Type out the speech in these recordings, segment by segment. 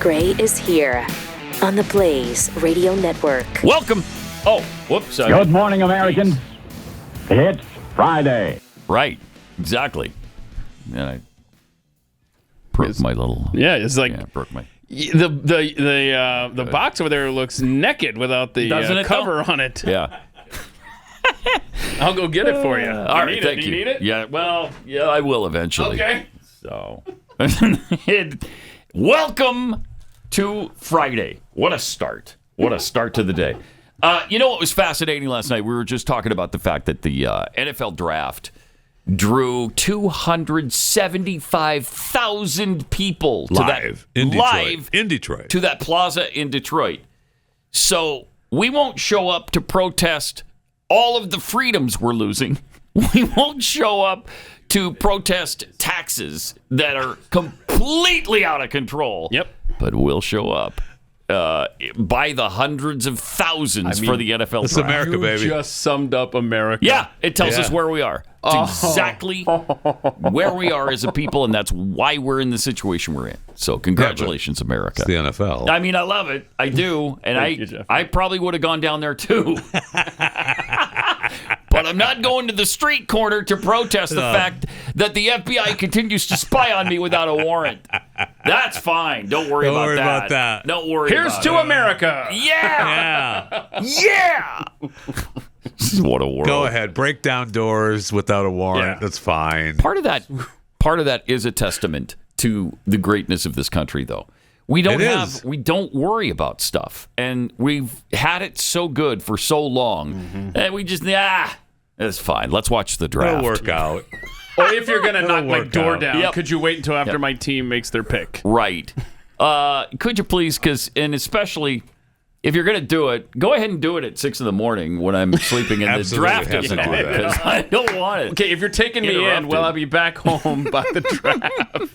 Gray is here on the Blaze Radio Network. Welcome. Oh, whoops. Good morning, Americans. It's Friday. Right. Exactly. And I broke my little... Yeah, it's like... Yeah, broke my... The box over there looks naked without the cover on it. Yeah. I'll go get it for you. All right, thank you. Do you need it? Yeah, well, yeah, I will eventually. Okay. So, welcome to Friday. What a start. What a start to the day. You know what was fascinating last night? We were just talking about the fact that the NFL draft drew 275,000 people to in Detroit to that plaza in Detroit. So we won't show up to protest all of the freedoms we're losing. We won't show up to protest taxes that are completely out of control. Yep. But we'll show up by the hundreds of thousands for the NFL It's draft. America, baby. You just summed up America. Yeah, it tells us where we are. It's exactly where we are as a people, and that's why we're in the situation we're in. So congratulations, America. It's the NFL. I mean, I love it. I do. And Thank you, Jeff. I probably would have gone down there too. But I'm not going to the street corner to protest the fact that the FBI continues to spy on me without a warrant. That's fine. Don't worry about that. Don't worry Here's about to it. America. Yeah. Yeah. What a world. Go ahead. Break down doors without a warrant. Yeah. That's fine. Part of that is a testament to the greatness of this country, though. We don't worry about stuff, and we've had it so good for so long, and we just it's fine. Let's watch the draft. It'll work out. Or if you're going to knock my work door out. down, Yep. could you wait until after my team makes their pick? Right? Could you please? And especially if you're going to do it, go ahead and do it at 6 a.m. when I'm sleeping and the Absolutely draft have isn't to do on, that. because I don't want it. Okay, if you're taking me in, Interrupted. well, I'll be back home by the draft.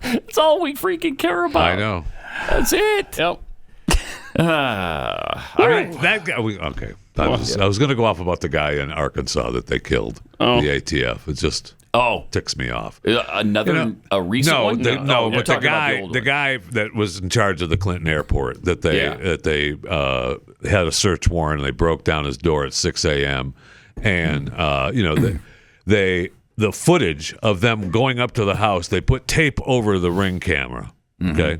That's all we freaking care about. I know. That's it. Yep. I mean, that guy. Okay. I was going to go off about the guy in Arkansas that they killed. The ATF. It just ticks me off. Another a recent No, one? but we're the talking about guy, old the one. guy that was in charge of the Clinton airport that they had a search warrant and they broke down his door at 6 a.m. and the footage of them going up to the house, they put tape over the Ring camera. Okay.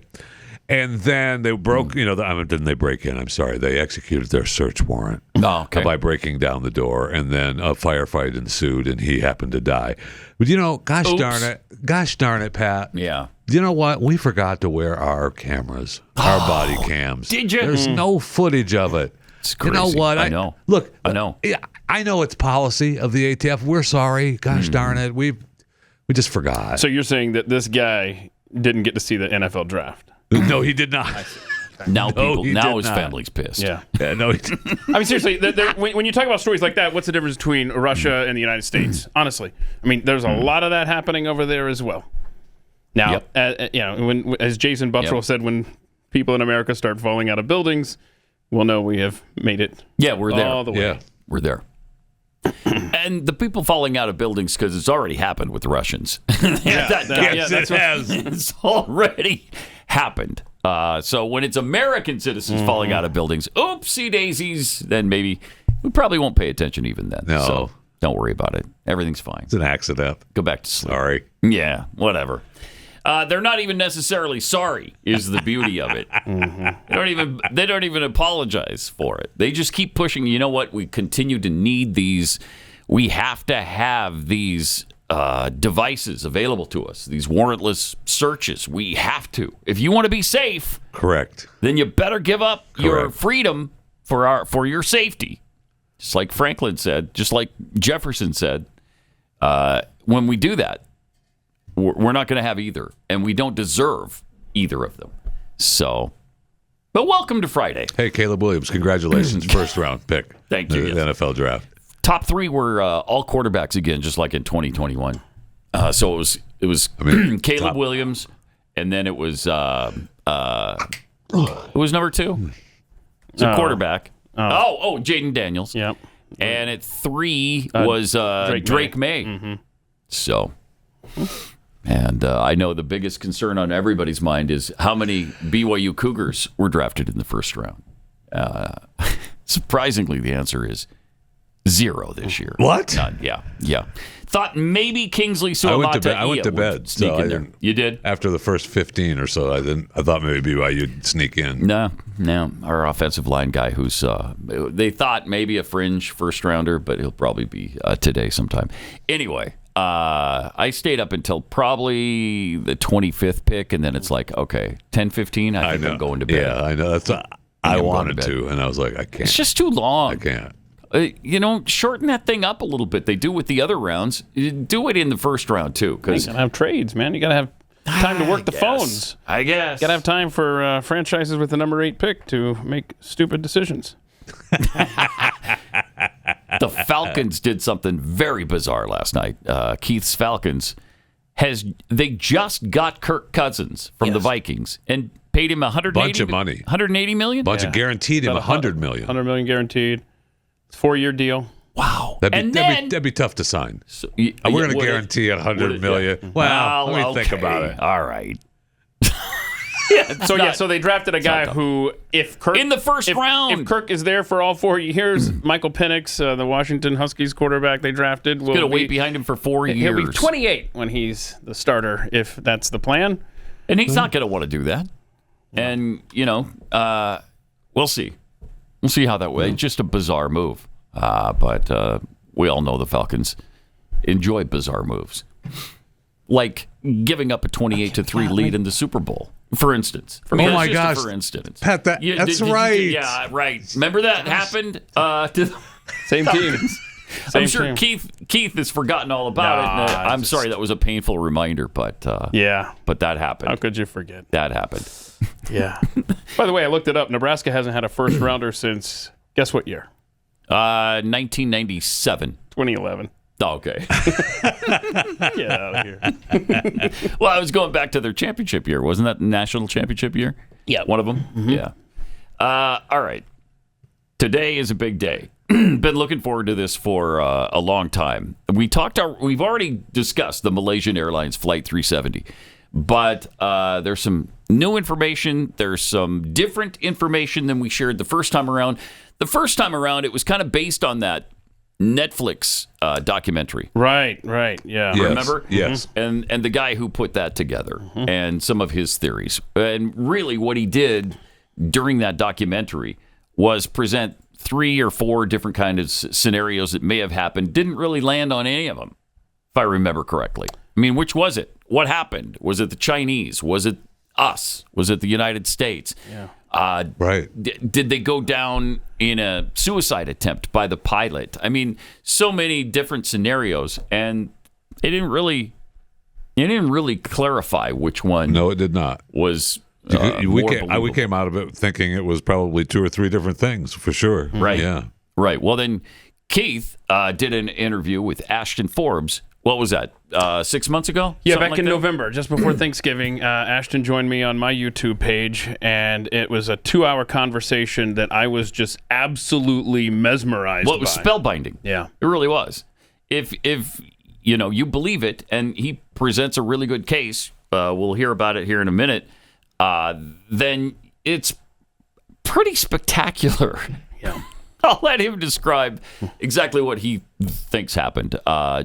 And then they broke, didn't they break in? I'm sorry. They executed their search warrant by breaking down the door. And then a firefight ensued, and he happened to die. But, gosh darn it, Pat. Yeah. You know what? We forgot to wear our cameras, our body cams. Did you? There's no footage of it. It's crazy. You know what? I know. Look, I know. I know it's policy of the ATF. We're sorry. Gosh darn it. We just forgot. So you're saying that this guy didn't get to see the NFL draft? No, he did not. Now he did his not. family's pissed. Yeah. No, he didn't. I mean, seriously, when you talk about stories like that, what's the difference between Russia and the United States? Honestly, I mean, there's a lot of that happening over there as well. Now, as Jason Buttrell said, when people in America start falling out of buildings, we'll know we have made it. Yeah, we're there. All the way. Yeah. We're there. And the people falling out of buildings, because it's already happened with the Russians. Yes, it has. It's already happened. So when it's American citizens falling out of buildings, oopsie daisies, then maybe we probably won't pay attention even then. No. So don't worry about it. Everything's fine. It's an accident. Go back to sleep. Sorry. Yeah, whatever. They're not even necessarily sorry, is the beauty of it. They don't even apologize for it. They just keep pushing. You know what? We continue to need these. We have to have these devices available to us, these warrantless searches. We have to. If you want to be safe, Correct. then you better give up your Correct. freedom for your safety. Just like Franklin said, just like Jefferson said, when we do that, we're not going to have either, and we don't deserve either of them. So, but welcome to Friday. Hey, Caleb Williams, congratulations. First round pick. Thank you. The NFL draft. Top three were all quarterbacks again, just like in 2021. So it was Caleb Williams, and then it was who was number two? It's a quarterback. Jaden Daniels. Yep. And at three was Drake May. Mm-hmm. So And I know the biggest concern on everybody's mind is how many BYU Cougars were drafted in the first round. Surprisingly, the answer is 0 this year. What? None. Yeah. Thought maybe Kingsley Suamataia I went to bed. Sneak in there. You did? After the first 15 or so, I thought maybe BYU'd sneak in. No. Our offensive line guy who's they thought maybe a fringe first rounder, but he'll probably be today sometime. Anyway, I stayed up until probably the 25th pick, and then it's like, okay, 10:15, I think I'm going to bed. Yeah, I know. I wanted to, and I was like, I can't. It's just too long. I can't. Shorten that thing up a little bit. They do with the other rounds. Do it in the first round, too. You gotta have trades, man. You gotta have time to work the phones. I guess. Gotta have time for franchises with the number 8 pick to make stupid decisions. The Falcons did something very bizarre last night. Keith's Falcons they just got Kirk Cousins from the Vikings and paid him $180 million. Guaranteed him $100 million. $100 million guaranteed. It's a 4-year deal. Wow. That'd be tough to sign. So, we're going to guarantee $100 million. Yeah. Well, let me think about it. All right. So they drafted a guy who, if Kirk in the first round, if Kirk is there for all 4 years, Michael Penix, the Washington Huskies quarterback they drafted, will going to wait behind him for 4 years. He'll be 28 when he's the starter, if that's the plan. And he's not going to want to do that. And we'll see. We'll see how that way. Just a bizarre move, but we all know the Falcons enjoy bizarre moves, like giving up a 28-3 lead in the Super Bowl. For instance. Oh my gosh. For instance. Pat, that's right. Yeah, right. Remember that happened to same team. I'm sure Keith has forgotten all about it. I'm sorry, that was a painful reminder, but but that happened. How could you forget? That happened. Yeah. By the way, I looked it up. Nebraska hasn't had a first rounder since, guess what year? 1997. 2011. Oh, okay. Get out of here. Well, I was going back to their championship year. Wasn't that the national championship year? Yeah. One of them? Mm-hmm. Yeah. All right. Today is a big day. Been looking forward to this for a long time. We've already discussed the Malaysian Airlines Flight 370, but there's some new information. There's some different information than we shared the first time around. The first time around, it was kind of based on that Netflix documentary. Right, yeah. Yes, remember? Yes. And the guy who put that together and some of his theories. And really what he did during that documentary was present 3 or 4 different kind of scenarios that may have happened. Didn't really land on any of them, if I remember correctly. I mean, which was it? What happened? Was it the Chinese? Was it us? Was it the United States? Yeah. Right. Did they go down in a suicide attempt by the pilot? I mean, so many different scenarios, and it didn't really clarify which one. No, it did not. Was we came out of it thinking it was probably 2 or 3 different things for sure. Right. Yeah. Right. Well, then Keith did an interview with Ashton Forbes. What was that? 6 months ago? Yeah, Something back in November, just before Thanksgiving. Ashton joined me on my YouTube page, and it was a 2-hour conversation that I was just absolutely mesmerized by. Well, it was spellbinding. Yeah. It really was. If you believe it, and he presents a really good case, we'll hear about it here in a minute, then it's pretty spectacular. Yeah. I'll let him describe exactly what he thinks happened.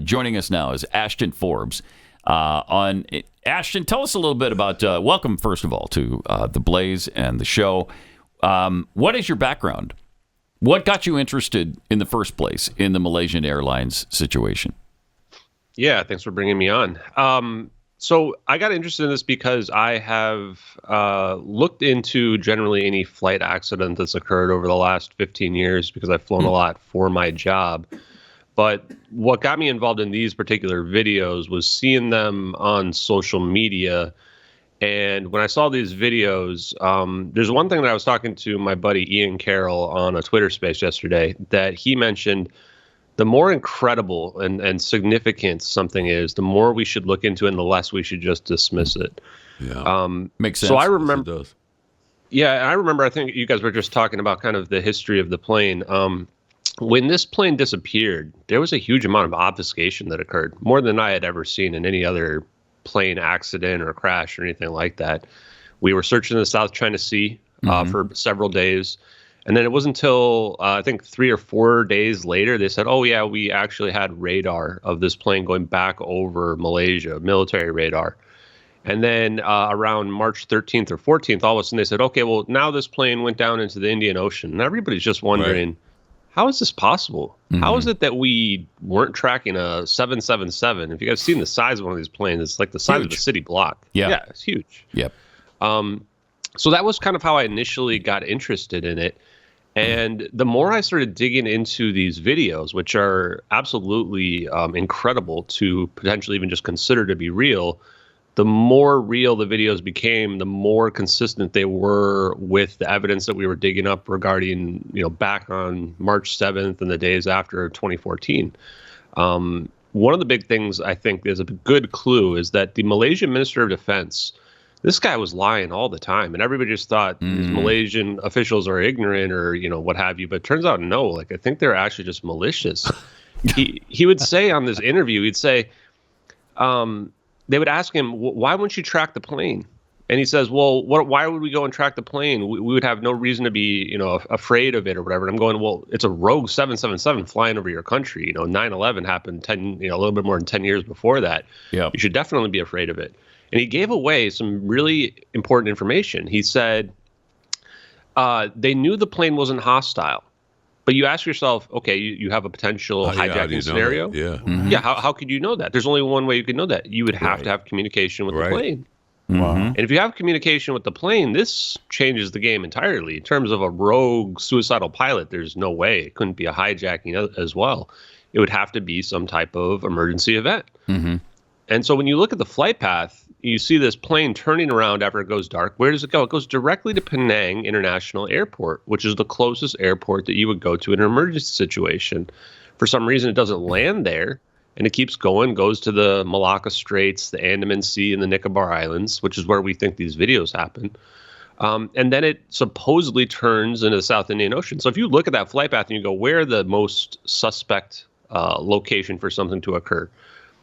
Joining us now is Ashton Forbes. Ashton, tell us a little bit about, welcome, first of all, to The Blaze and the show. What is your background? What got you interested in the first place in the Malaysian Airlines situation? Yeah, thanks for bringing me on. So I got interested in this because I have looked into generally any flight accident that's occurred over the last 15 years because I've flown a lot for my job. But what got me involved in these particular videos was seeing them on social media. And when I saw these videos, there's one thing that I was talking to my buddy Ian Carroll on a Twitter space yesterday that he mentioned. The more incredible and significant something is, the more we should look into it and the less we should just dismiss it. Yeah. Makes sense. So I remember. It does. Yeah, I remember. I think you guys were just talking about kind of the history of the plane. When this plane disappeared, there was a huge amount of obfuscation that occurred, more than I had ever seen in any other plane accident or crash or anything like that. We were searching the South China Sea for several days. And then it wasn't until I think 3 or 4 days later, they said, oh, yeah, we actually had radar of this plane going back over Malaysia, military radar. And then around March 13th or 14th, all of a sudden they said, okay, well, now this plane went down into the Indian Ocean. And everybody's just wondering, how is this possible? How is it that we weren't tracking a 777? If you guys seen the size of one of these planes, it's like the size of a city block. Yeah, it's huge. Yep. So that was kind of how I initially got interested in it. And the more I started digging into these videos, which are absolutely incredible to potentially even just consider to be real, the more real the videos became, the more consistent they were with the evidence that we were digging up regarding, back on March 7th and the days after 2014. One of the big things I think is a good clue is that the Malaysian Minister of Defense, this guy was lying all the time, and everybody just thought these Malaysian officials are ignorant or, what have you. But it turns out, no, I think they're actually just malicious. He would say on this interview, he'd say, they would ask him, why wouldn't you track the plane? And he says, well, why would we go and track the plane? We would have no reason to be, afraid of it or whatever. And I'm going, well, it's a rogue 777 flying over your country. 9/11 happened a little bit more than 10 years before that. Yeah. You should definitely be afraid of it. And he gave away some really important information. He said they knew the plane wasn't hostile. But you ask yourself, okay, you have a potential hijacking scenario. Yeah. Yeah, how could you know that? There's only one way you could know that. You would have to have communication with the plane. And if you have communication with the plane, this changes the game entirely. In terms of a rogue suicidal pilot, there's no way. It couldn't be a hijacking as well. It would have to be some type of emergency event. And so when you look at the flight path, you see this plane turning around after it goes dark. Where does it go? It goes directly to Penang International Airport, which is the closest airport that you would go to in an emergency situation. For some reason, it doesn't land there, and it keeps going, goes to the Malacca Straits, the Andaman Sea, and the Nicobar Islands, which is where we think these videos happen. And then it supposedly turns into the South Indian Ocean. So if you look at that flight path and you go, where the most suspect location for something to occur?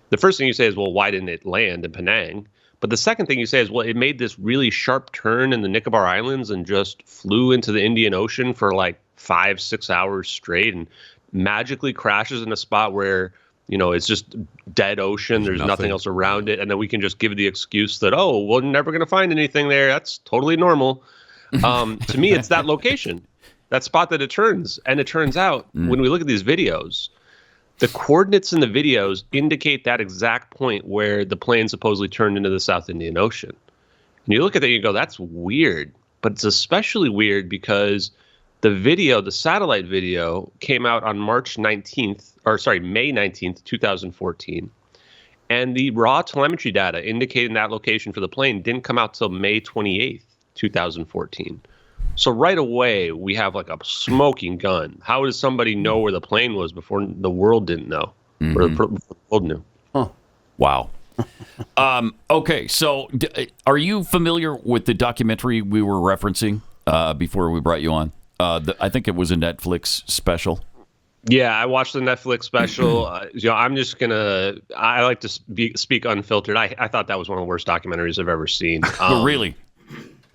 The first thing you say is, well, why didn't it land in Penang? But the second thing you say is, well, it made this really sharp turn in the Nicobar Islands and just flew into the Indian Ocean for like 5-6 hours straight and magically crashes in a spot where, it's just dead ocean. There's nothing else around it. And then we can just give the excuse that, oh, we're never going to find anything there. That's totally normal. To me, it's that location, that spot that it turns. And it turns out when we look at these videos, the coordinates in the videos indicate that exact point where the plane supposedly turned into the South Indian Ocean. And you look at that and you go, that's weird. But it's especially weird because the satellite video came out on May 19th, 2014. And the raw telemetry data indicating that location for the plane didn't come out till May 28th, 2014. So right away, we have like a smoking gun. How does somebody know where the plane was before the world didn't know? Or the world knew? Huh. Wow. Okay, so are you familiar with the documentary we were referencing before we brought you on? I think it was a Netflix special. Yeah, I watched the Netflix special. I'm just I like to speak unfiltered. I thought that was one of the worst documentaries I've ever seen. Really?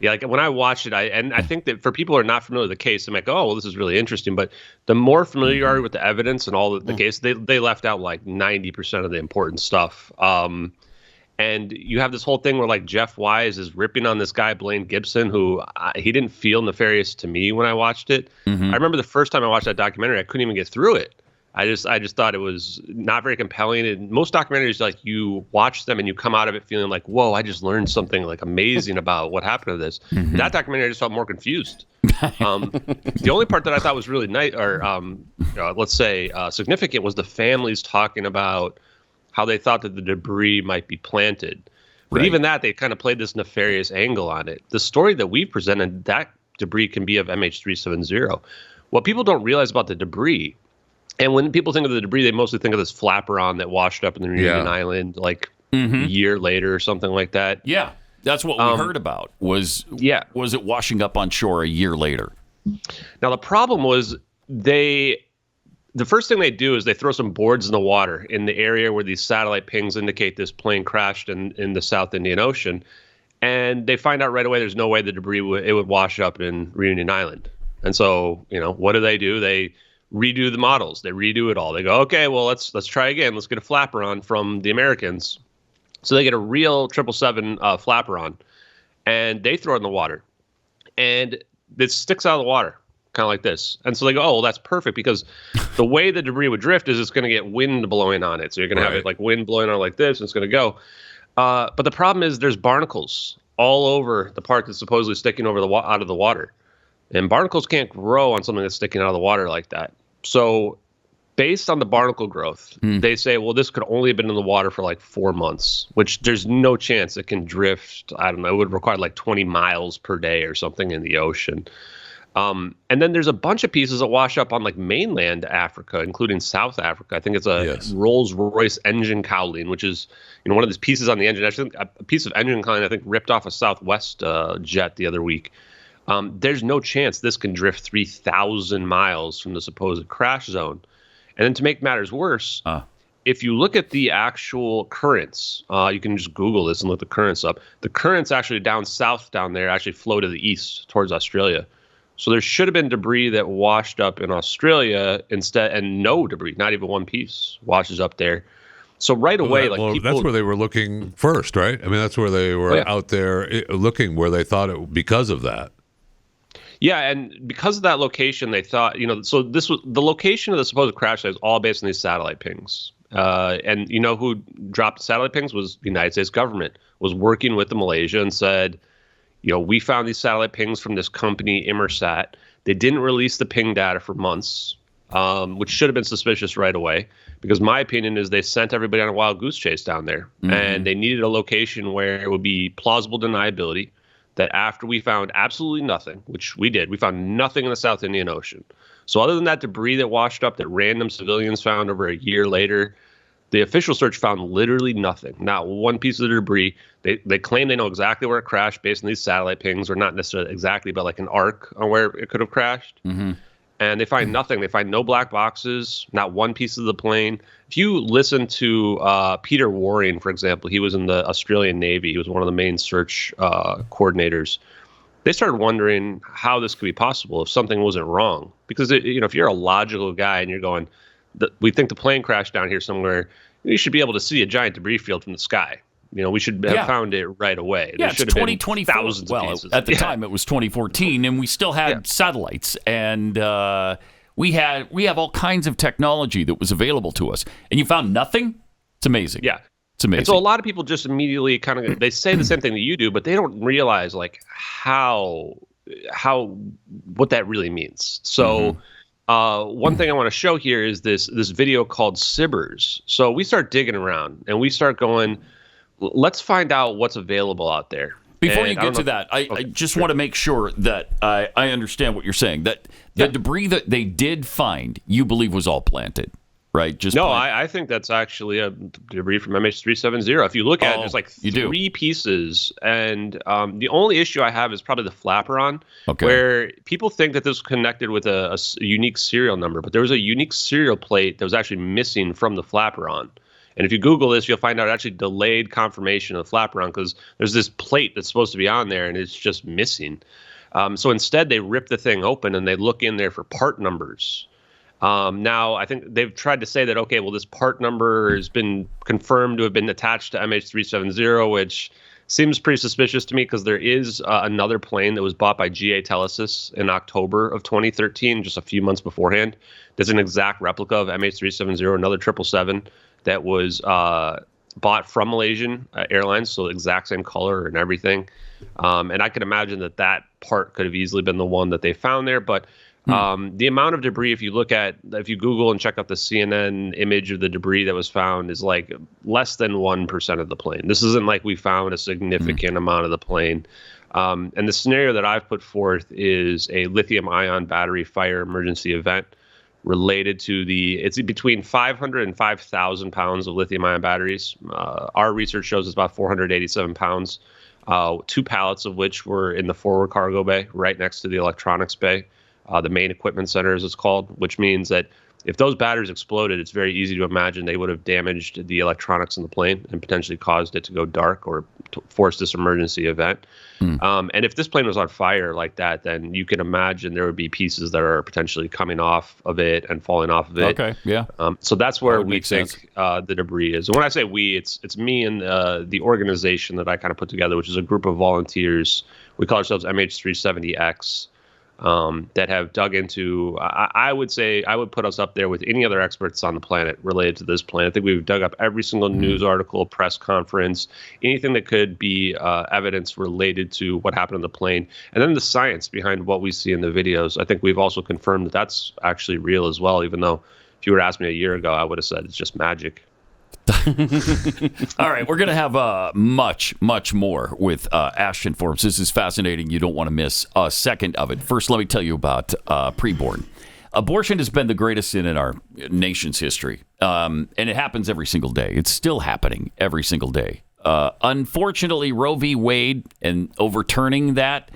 Yeah, like when I watched it, I think that for people who are not familiar with the case, I'm like, oh, well, this is really interesting. But the more familiar you are with the evidence and all the case, they left out like 90% of the important stuff. And you have this whole thing where like Jeff Wise is ripping on this guy, Blaine Gibson, who he didn't feel nefarious to me when I watched it. I remember the first time I watched that documentary, I couldn't even get through it. I just thought it was not very compelling. And most documentaries, like you watch them and you come out of it feeling like, whoa, I just learned something like amazing about what happened to this. That documentary, I just felt more confused. The only part that I thought was really nice, or let's say significant, was the families talking about how they thought that the debris might be planted. But even that, they kind of played this nefarious angle on it. The story that we presented, that debris can be of MH370. What people don't realize about the debris, and when people think of the debris, they mostly think of this flaperon that washed up in the Reunion Island like a year later or something like that. Yeah, that's what we heard about. Was it washing up on shore a year later? Now, the problem was they the first thing they do is they throw some boards in the water in the area where these satellite pings indicate this plane crashed in the South Indian Ocean. And they find out right away there's no way the debris would wash up in Reunion Island. And so, what do? They redo the models. They redo it all. They go, okay, well, let's try again. Let's get a flaperon from the Americans. So they get a real 777 flaperon, and they throw it in the water. And it sticks out of the water, kind of like this. And so they go, oh, well, that's perfect, because the way the debris would drift is it's going to get wind blowing on it. So you're going to have it like wind blowing on it like this, and it's going to go. But the problem is there's barnacles all over the part that's supposedly sticking over out of the water. And barnacles can't grow on something that's sticking out of the water like that. So based on the barnacle growth, they say, well, this could only have been in the water for like 4 months, which there's no chance it can drift. I don't know. It would require like 20 miles per day or something in the ocean. And then there's a bunch of pieces that wash up on like mainland Africa, including South Africa. I think it's a Rolls-Royce engine cowling, which is, one of these pieces on the engine. Actually, a piece of engine cowling, I think, ripped off a Southwest jet the other week. There's no chance this can drift 3,000 miles from the supposed crash zone. And then to make matters worse, if you look at the actual currents, you can just Google this and look the currents up. The currents actually down south down there actually flow to the east towards Australia. So there should have been debris that washed up in Australia instead, and no debris, not even one piece, washes up there. So right away, that's where they were looking first, right? I mean, that's where they were out there looking, where they thought it because of that. Yeah, and because of that location, they thought, so this was the location of the supposed crash site is all based on these satellite pings. And who dropped the satellite pings was the United States government, was working with the Malaysia and said, we found these satellite pings from this company, Immersat. They didn't release the ping data for months, which should have been suspicious right away, because my opinion is they sent everybody on a wild goose chase down there, and they needed a location where it would be plausible deniability that after we found absolutely nothing, which we did, we found nothing in the South Indian Ocean. So other than that debris that washed up that random civilians found over a year later, the official search found literally nothing, not one piece of the debris. They claim they know exactly where it crashed based on these satellite pings, or not necessarily exactly, but like an arc on where it could have crashed. And they find nothing. They find no black boxes, not one piece of the plane. If you listen to Peter Waring, for example, he was in the Australian Navy. He was one of the main search coordinators. They started wondering how this could be possible if something wasn't wrong. Because, if you're a logical guy and you're going, we think the plane crashed down here somewhere, you should be able to see a giant debris field from the sky. We should have found it right away. Yeah, it's 2024. Thousands of pieces. At the time, it was 2014, and we still had satellites, and we have all kinds of technology that was available to us. And you found nothing? It's amazing. Yeah. It's amazing. And so a lot of people just immediately they say the same thing that you do, but they don't realize like what that really means. So one thing I want to show here is this video called Sibbers. So we start digging around and we start going, let's find out what's available out there. Before you get to that, I just want to make sure that I understand what you're saying. That the debris that they did find, you believe was all planted, right? I think that's actually a debris from MH370. If you look at it, there's like three pieces. And the only issue I have is probably the flaperon, where people think that this was connected with a unique serial number. But there was a unique serial plate that was actually missing from the flaperon. And if you Google this, you'll find out actually delayed confirmation of the flaperon, because there's this plate that's supposed to be on there and it's just missing. So instead, they rip the thing open and they look in there for part numbers. Now, I think they've tried to say that, okay, well, this part number has been confirmed to have been attached to MH370, which seems pretty suspicious to me, because there is another plane that was bought by GA Telesis in October of 2013, just a few months beforehand. There's an exact replica of MH370, another 777. That was bought from Malaysian Airlines, so the exact same color and everything. And I can imagine that part could have easily been the one that they found there. But the amount of debris, if you Google and check out the CNN image of the debris that was found, is like less than 1% of the plane. This isn't like we found a significant amount of the plane. And the scenario that I've put forth is a lithium-ion battery fire emergency event related to it's between 500 and 5,000 pounds of lithium-ion batteries. Our research shows it's about 487 pounds, 2 pallets of which were in the forward cargo bay right next to the electronics bay. the main equipment center, as it's called, which means that if those batteries exploded, it's very easy to imagine they would have damaged the electronics in the plane and potentially caused it to go dark or force this emergency event. And if this plane was on fire like that, then you can imagine there would be pieces that are potentially coming off of it and falling off of it. Okay, yeah. So that's where we make think the debris is. And when I say we, it's me and the organization that I kind of put together, which is a group of volunteers. We call ourselves MH370X. That have dug into, I would say, I would put us up there with any other experts on the planet related to this plane. I think we've dug up every single news article, press conference, anything that could be evidence related to what happened on the plane. And then the science behind what we see in the videos. I think we've also confirmed that that's actually real as well, even though if you were to ask me a year ago, I would have said it's just magic. All right, we're going to have much more with Ashton Forbes. This is fascinating. You don't want to miss a second of it. First, let me tell you about preborn. Abortion has been the greatest sin in our nation's history, and it happens every single day. It's still happening every single day. Unfortunately, Roe v. Wade and overturning that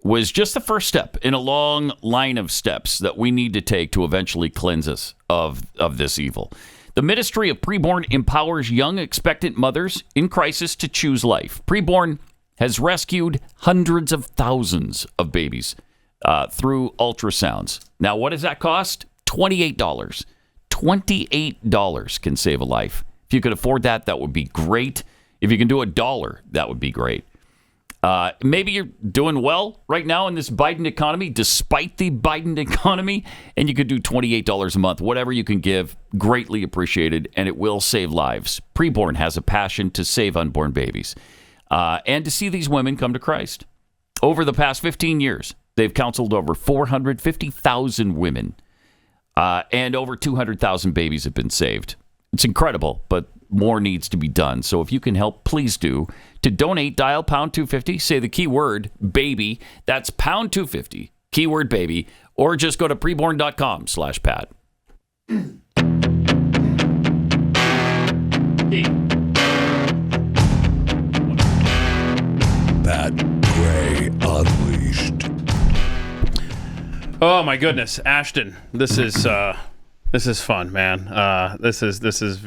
was just the first step in a long line of steps that we need to take to eventually cleanse us of this evil. The Ministry of Preborn empowers young expectant mothers in crisis to choose life. Preborn has rescued hundreds of thousands of babies through ultrasounds. Now, what does that cost? $28. $28 can save a life. If you could afford that, that would be great. If you can do $1, that would be great. Maybe you're doing well right now in this Biden economy, despite the Biden economy, and you could do $28 a month. Whatever you can give, greatly appreciated, and it will save lives. Preborn has a passion to save unborn babies and to see these women come to Christ. Over the past 15 years, they've counseled over 450,000 women, and over 200,000 babies have been saved. It's incredible, but more needs to be done. So if you can help, please do. To donate, dial pound 250, say the keyword baby. That's pound 250, keyword baby, or just go to preborn.com/Pat. Pat Gray Unleashed. Oh my goodness, Ashton, this is fun, man. This is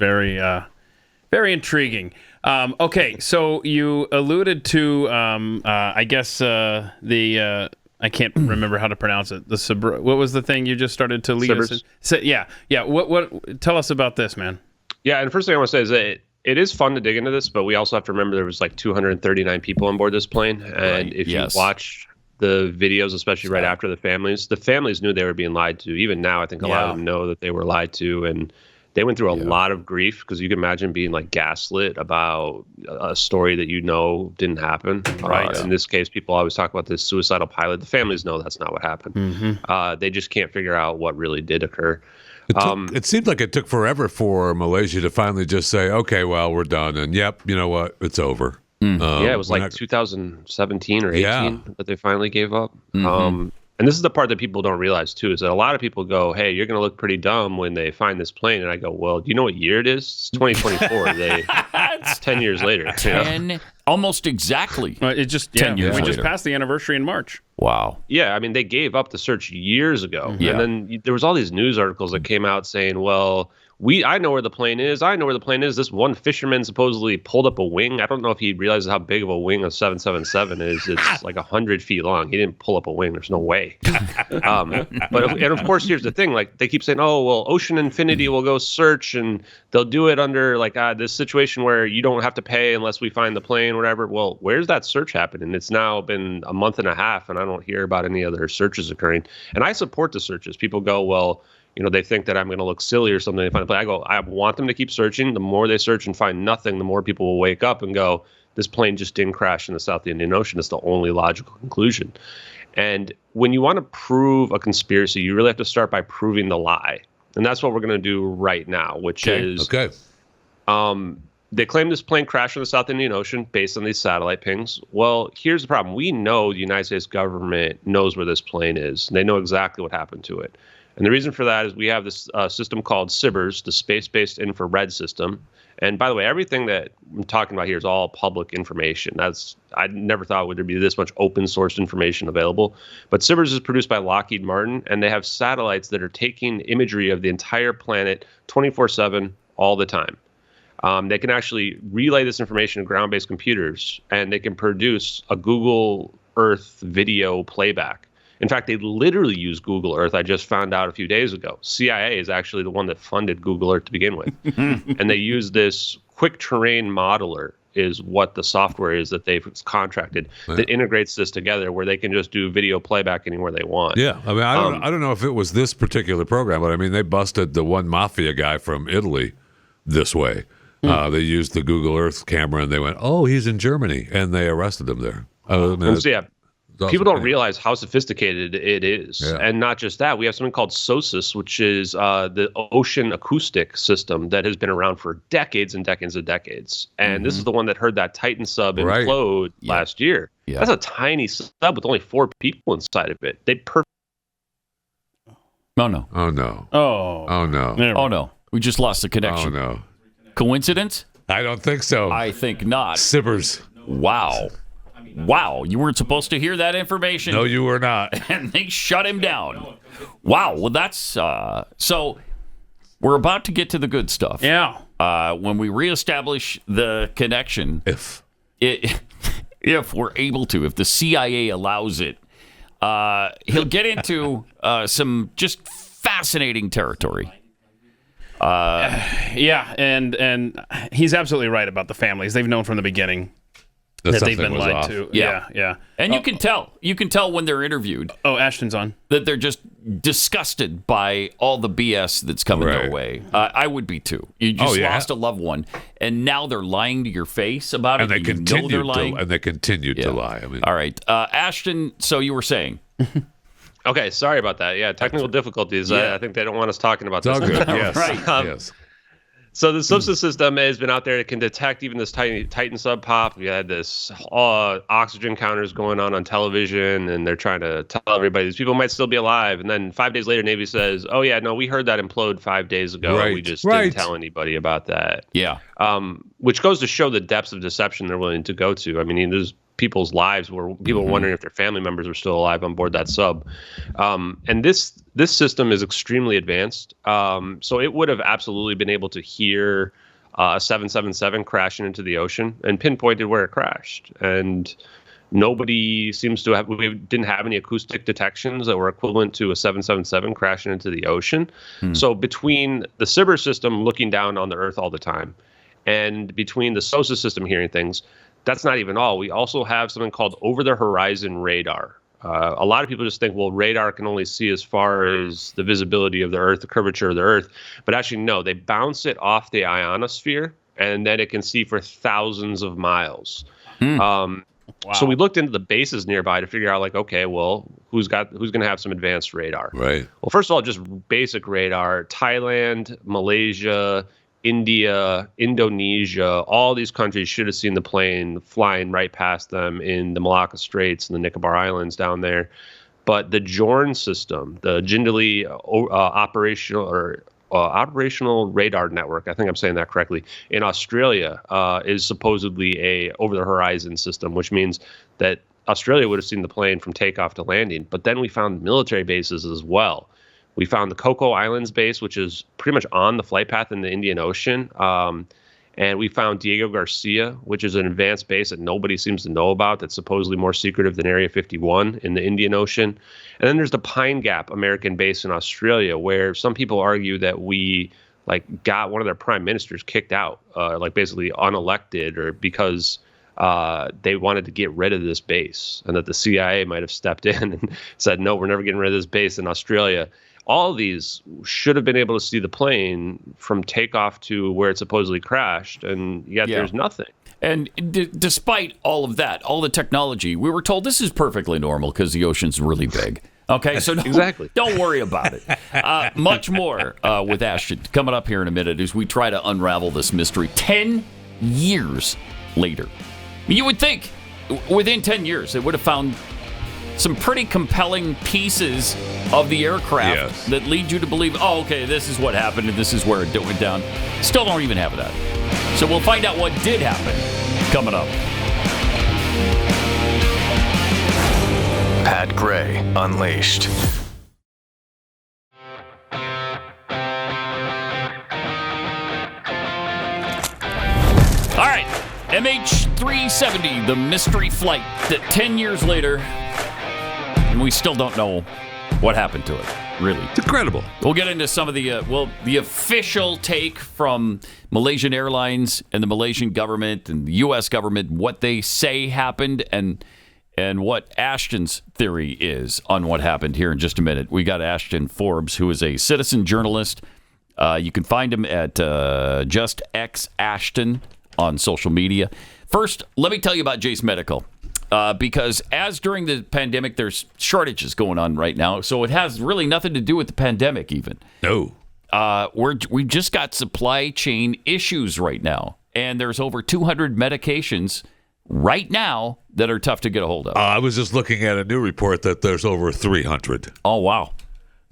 very intriguing. Okay, so you alluded to, I guess I can't remember how to pronounce it. What was the thing you just started to lead us in? Yeah. What? Tell us about this, man. Yeah, and the first thing I want to say is that it is fun to dig into this, but we also have to remember there was like 239 people on board this plane, and if you watch the videos, especially right after the families knew they were being lied to. Even now, I think a lot of them know that they were lied to, and they went through a lot of grief because you can imagine being like gaslit about a story that you know didn't happen. Right. In this case, people always talk about this suicidal pilot. The families know that's not what happened. Mm-hmm. They just can't figure out what really did occur. It seemed like it took forever for Malaysia to finally just say, okay, well, we're done. And yep, you know what? It's over. It was like 2017 or 18 that they finally gave up. And this is the part that people don't realize, too, is that a lot of people go, hey, you're going to look pretty dumb when they find this plane. And I go, well, do you know what year it is? It's 2024. It's 10 years later. 10, almost exactly. It just 10 years we later. just passed the anniversary in March. Wow. Yeah, I mean, they gave up the search years ago. Yeah. And then there was all these news articles that came out saying, well, I know where the plane is. I know where the plane is. This one fisherman supposedly pulled up a wing. I don't know if he realizes how big of a wing a 777 is. It's like 100 feet long. He didn't pull up a wing. There's no way. And of course, here's the thing. Like, they keep saying, oh, well, Ocean Infinity will go search, and they'll do it under like this situation where you don't have to pay unless we find the plane, whatever. Well, where's that search happening? It's now been a month and a half, and I don't hear about any other searches occurring. And I support the searches. People go, well, you know, they think that I'm going to look silly or something. They find a plane. I go, I want them to keep searching. The more they search and find nothing, the more people will wake up and go, this plane just didn't crash in the South Indian Ocean. It's the only logical conclusion. And when you want to prove a conspiracy, you really have to start by proving the lie. And that's what we're going to do right now, which is they claim this plane crashed in the South Indian Ocean based on these satellite pings. Well, here's the problem. We know the United States government knows where this plane is. They know exactly what happened to it. And the reason for that is we have this system called SBIRS, the Space-Based Infrared System. And by the way, everything that I'm talking about here is all public information. I never thought would there be this much open source information available. But SBIRS is produced by Lockheed Martin, and they have satellites that are taking imagery of the entire planet 24/7 all the time. They can actually relay this information to ground-based computers, and they can produce a Google Earth video playback. In fact, they literally use Google Earth. I just found out a few days ago. CIA is actually the one that funded Google Earth to begin with. And they use this quick terrain modeler is what the software is that they've contracted that integrates this together where they can just do video playback anywhere they want. Yeah. I mean, I don't know if it was this particular program, but I mean, they busted the one mafia guy from Italy this way. They used the Google Earth camera and they went, oh, he's in Germany. And they arrested him there. People don't realize how sophisticated it is. Yeah. And not just that, we have something called SOSUS, which is the ocean acoustic system that has been around for decades and decades and decades. And this is the one that heard that Titan sub implode last year. Yeah. That's a tiny sub with only 4 people inside of it. Oh, no. Oh, no. Oh no. Oh, no. We just lost the connection. Oh, no. Coincidence? I don't think so. I think not. SBIRS. Wow, you weren't supposed to hear that information. No, you were not. And they shut him down. Wow, well, that's... so we're about to get to the good stuff. Yeah. When we reestablish the connection... If we're able to, if the CIA allows it, he'll get into some just fascinating territory. Yeah, and he's absolutely right about the families. They've known from the beginning that they've been lied to. Yeah. And you can tell when they're interviewed. Oh, Ashton's on. That they're just disgusted by all the BS that's coming their way. I would be too. You just lost a loved one, and now they're lying to your face about it. And they continue to lie. I mean, all right, Ashton. So you were saying. Okay, sorry about that. Yeah, technical difficulties. I think they don't want us talking about this. It's all good. Yes. Right. Yes. So the SOSUS system has been out there. It can detect even this tiny Titan sub pop. We had this oxygen counters going on television, and they're trying to tell everybody these people might still be alive. And then 5 days later, Navy says, "Oh yeah, no, we heard that implode 5 days ago. Right. We just didn't tell anybody about that." Yeah. Which goes to show the depths of deception they're willing to go to. I mean, there's people's lives where people are wondering if their family members are still alive on board that sub. And this system is extremely advanced. So it would have absolutely been able to hear a 777 crashing into the ocean and pinpointed where it crashed. And nobody seems to have, we didn't have any acoustic detections that were equivalent to a 777 crashing into the ocean. So between the SBIRS system looking down on the Earth all the time and between the SOSUS system hearing things, that's not even all. We also have something called over-the-horizon radar. A lot of people just think, well, radar can only see as far as the visibility of the Earth, the curvature of the Earth. But actually, no, they bounce it off the ionosphere, and then it can see for thousands of miles. So we looked into the bases nearby to figure out, like, okay, well, who's going to have some advanced radar? Right. Well, first of all, just basic radar. Thailand, Malaysia, India, Indonesia, all these countries should have seen the plane flying right past them in the Malacca Straits and the Nicobar Islands down there. But the JORN system, the Jindali operational radar network, I think I'm saying that correctly, in Australia is supposedly a over-the-horizon system, which means that Australia would have seen the plane from takeoff to landing. But then we found military bases as well. We found the Coco Islands base, which is pretty much on the flight path in the Indian Ocean. And we found Diego Garcia, which is an advanced base that nobody seems to know about, that's supposedly more secretive than Area 51 in the Indian Ocean. And then there's the Pine Gap American base in Australia, where some people argue that we got one of their prime ministers kicked out, basically unelected, or because they wanted to get rid of this base, and that the CIA might have stepped in and said, no, we're never getting rid of this base in Australia. All of these should have been able to see the plane from takeoff to where it supposedly crashed, and yet there's nothing. And despite all of that, all the technology, we were told this is perfectly normal because the ocean's really big. Okay, so don't worry about it. Much more with Ashton coming up here in a minute as we try to unravel this mystery 10 years later. You would think within 10 years they would have found some pretty compelling pieces of the aircraft that lead you to believe, oh, okay, this is what happened and this is where it went down. Still don't even have that. So we'll find out what did happen coming up. Pat Gray Unleashed. All right, MH370, the mystery flight that 10 years later, we still don't know what happened to it, really. It's incredible. We'll get into some of the official take from Malaysian Airlines and the Malaysian government and the U.S. government, what they say happened, and what Ashton's theory is on what happened here in just a minute. We got Ashton Forbes, who is a citizen journalist. You can find him at Just X Ashton on social media. First, let me tell you about Jase Medical, because as during the pandemic, there's shortages going on right now, so it has really nothing to do with the pandemic even. No. We just got supply chain issues right now, and there's over 200 medications right now that are tough to get a hold of. I was just looking at a new report that there's over 300. Oh, wow.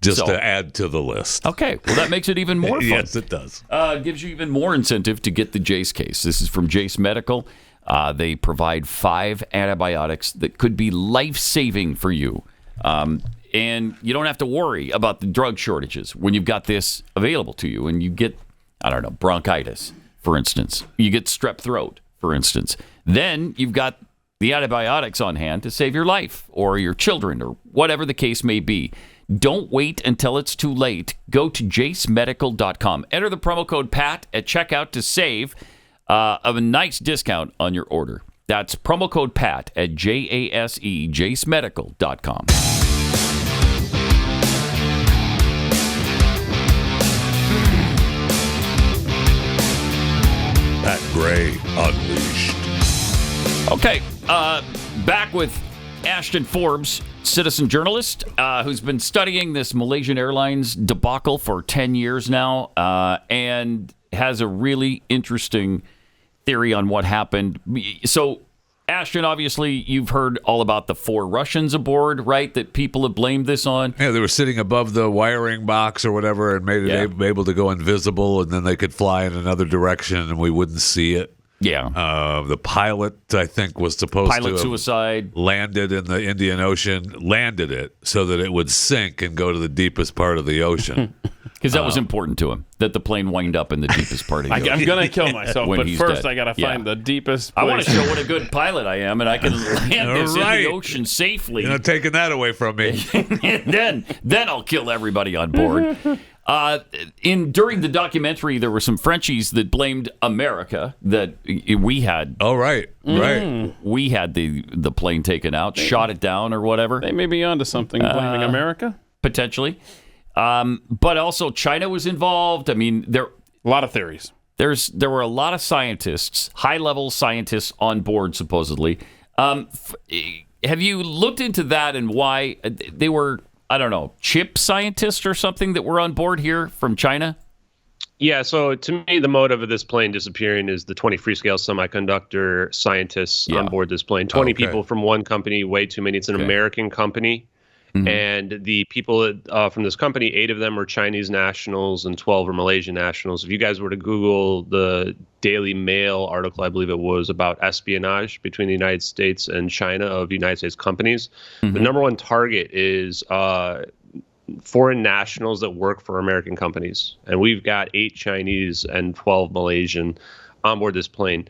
Just to add to the list. Okay, well, that makes it even more fun. Yes, it does. Gives you even more incentive to get the Jase case. This is from Jase Medical. They provide 5 antibiotics that could be life-saving for you. And you don't have to worry about the drug shortages when you've got this available to you. And you get, I don't know, bronchitis, for instance. You get strep throat, for instance. Then you've got the antibiotics on hand to save your life or your children or whatever the case may be. Don't wait until it's too late. Go to jasemedical.com. Enter the promo code PAT at checkout to save a nice discount on your order. That's promo code PAT at jasemedical.com. Pat Gray Unleashed. Okay, back with Ashton Forbes, citizen journalist, who's been studying this Malaysian Airlines debacle for 10 years now, and has a really interesting theory on what happened. So, Ashton, obviously, you've heard all about the 4 Russians aboard, right, that people have blamed this on? Yeah, they were sitting above the wiring box or whatever and made it able to go invisible, and then they could fly in another direction and we wouldn't see it. Yeah. The pilot, I think, was supposed to have suicide. Landed in the Indian Ocean, landed it so that it would sink and go to the deepest part of the ocean. Because that was important to him, that the plane wind up in the deepest part of the ocean. I'm going to kill myself, but first dead. I got to find the deepest place. I want to show what a good pilot I am, and I can land this in the ocean safely. You're not taking that away from me. then I'll kill everybody on board. During the documentary, there were some Frenchies that blamed America that we had. Oh, right. We had the plane taken out, shot it down or whatever. They may be onto something, blaming America. Potentially. But also China was involved. I mean, a lot of theories. There were a lot of scientists, high-level scientists on board, supposedly. Have you looked into that and why they were, I don't know, chip scientists or something that were on board here from China? Yeah, so to me, the motive of this plane disappearing is the 20 Freescale semiconductor scientists on board this plane. 20 people from one company, way too many. It's an American company. Mm-hmm. And the people from this company, 8 of them are Chinese nationals and 12 are Malaysian nationals. If you guys were to Google the Daily Mail article, I believe it was, about espionage between the United States and China of United States companies, the number one target is foreign nationals that work for American companies. And we've got 8 Chinese and 12 Malaysian on board this plane.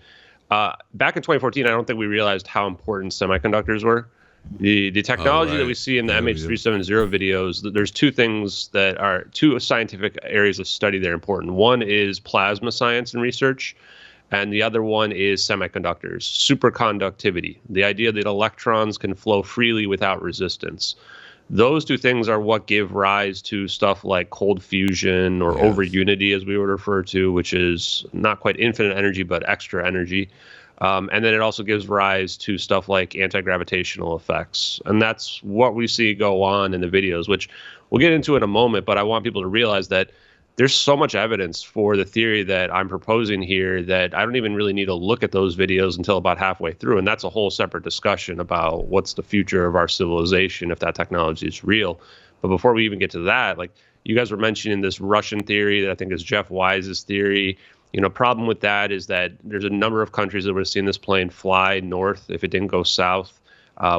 Back in 2014, I don't think we realized how important semiconductors were. The technology that we see in the MH370 videos, there's 2 things that are 2 scientific areas of study that are important. One is plasma science and research, and the other one is semiconductors, superconductivity, the idea that electrons can flow freely without resistance. Those 2 things are what give rise to stuff like cold fusion or overunity, as we would refer to, which is not quite infinite energy, but extra energy. And then it also gives rise to stuff like anti-gravitational effects. And that's what we see go on in the videos, which we'll get into in a moment. But I want people to realize that there's so much evidence for the theory that I'm proposing here that I don't even really need to look at those videos until about halfway through. And that's a whole separate discussion about what's the future of our civilization if that technology is real. But before we even get to that, like you guys were mentioning this Russian theory that I think is Jeff Wise's theory. Problem with that is that there's a number of countries that would have seen this plane fly north if it didn't go south.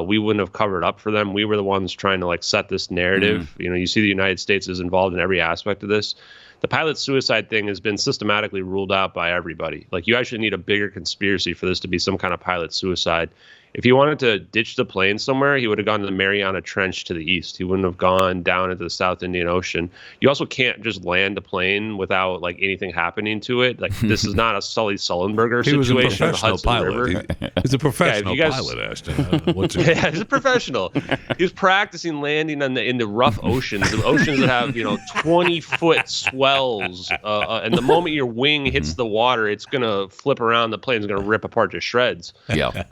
We wouldn't have covered up for them. We were the ones trying to set this narrative. You see the United States is involved in every aspect of this. The pilot suicide thing has been systematically ruled out by everybody. You actually need a bigger conspiracy for this to be some kind of pilot suicide. If he wanted to ditch the plane somewhere, he would have gone to the Mariana Trench to the east. He wouldn't have gone down into the South Indian Ocean. You also can't just land a plane without anything happening to it. This is not a Sully Sullenberger situation. He was a professional pilot. He's a professional pilot, Ashton. Yeah, he's a professional. He was practicing landing in the rough oceans, the oceans that have 20-foot swells, and the moment your wing hits the water, it's gonna flip around. The plane's gonna rip apart to shreds. Yeah.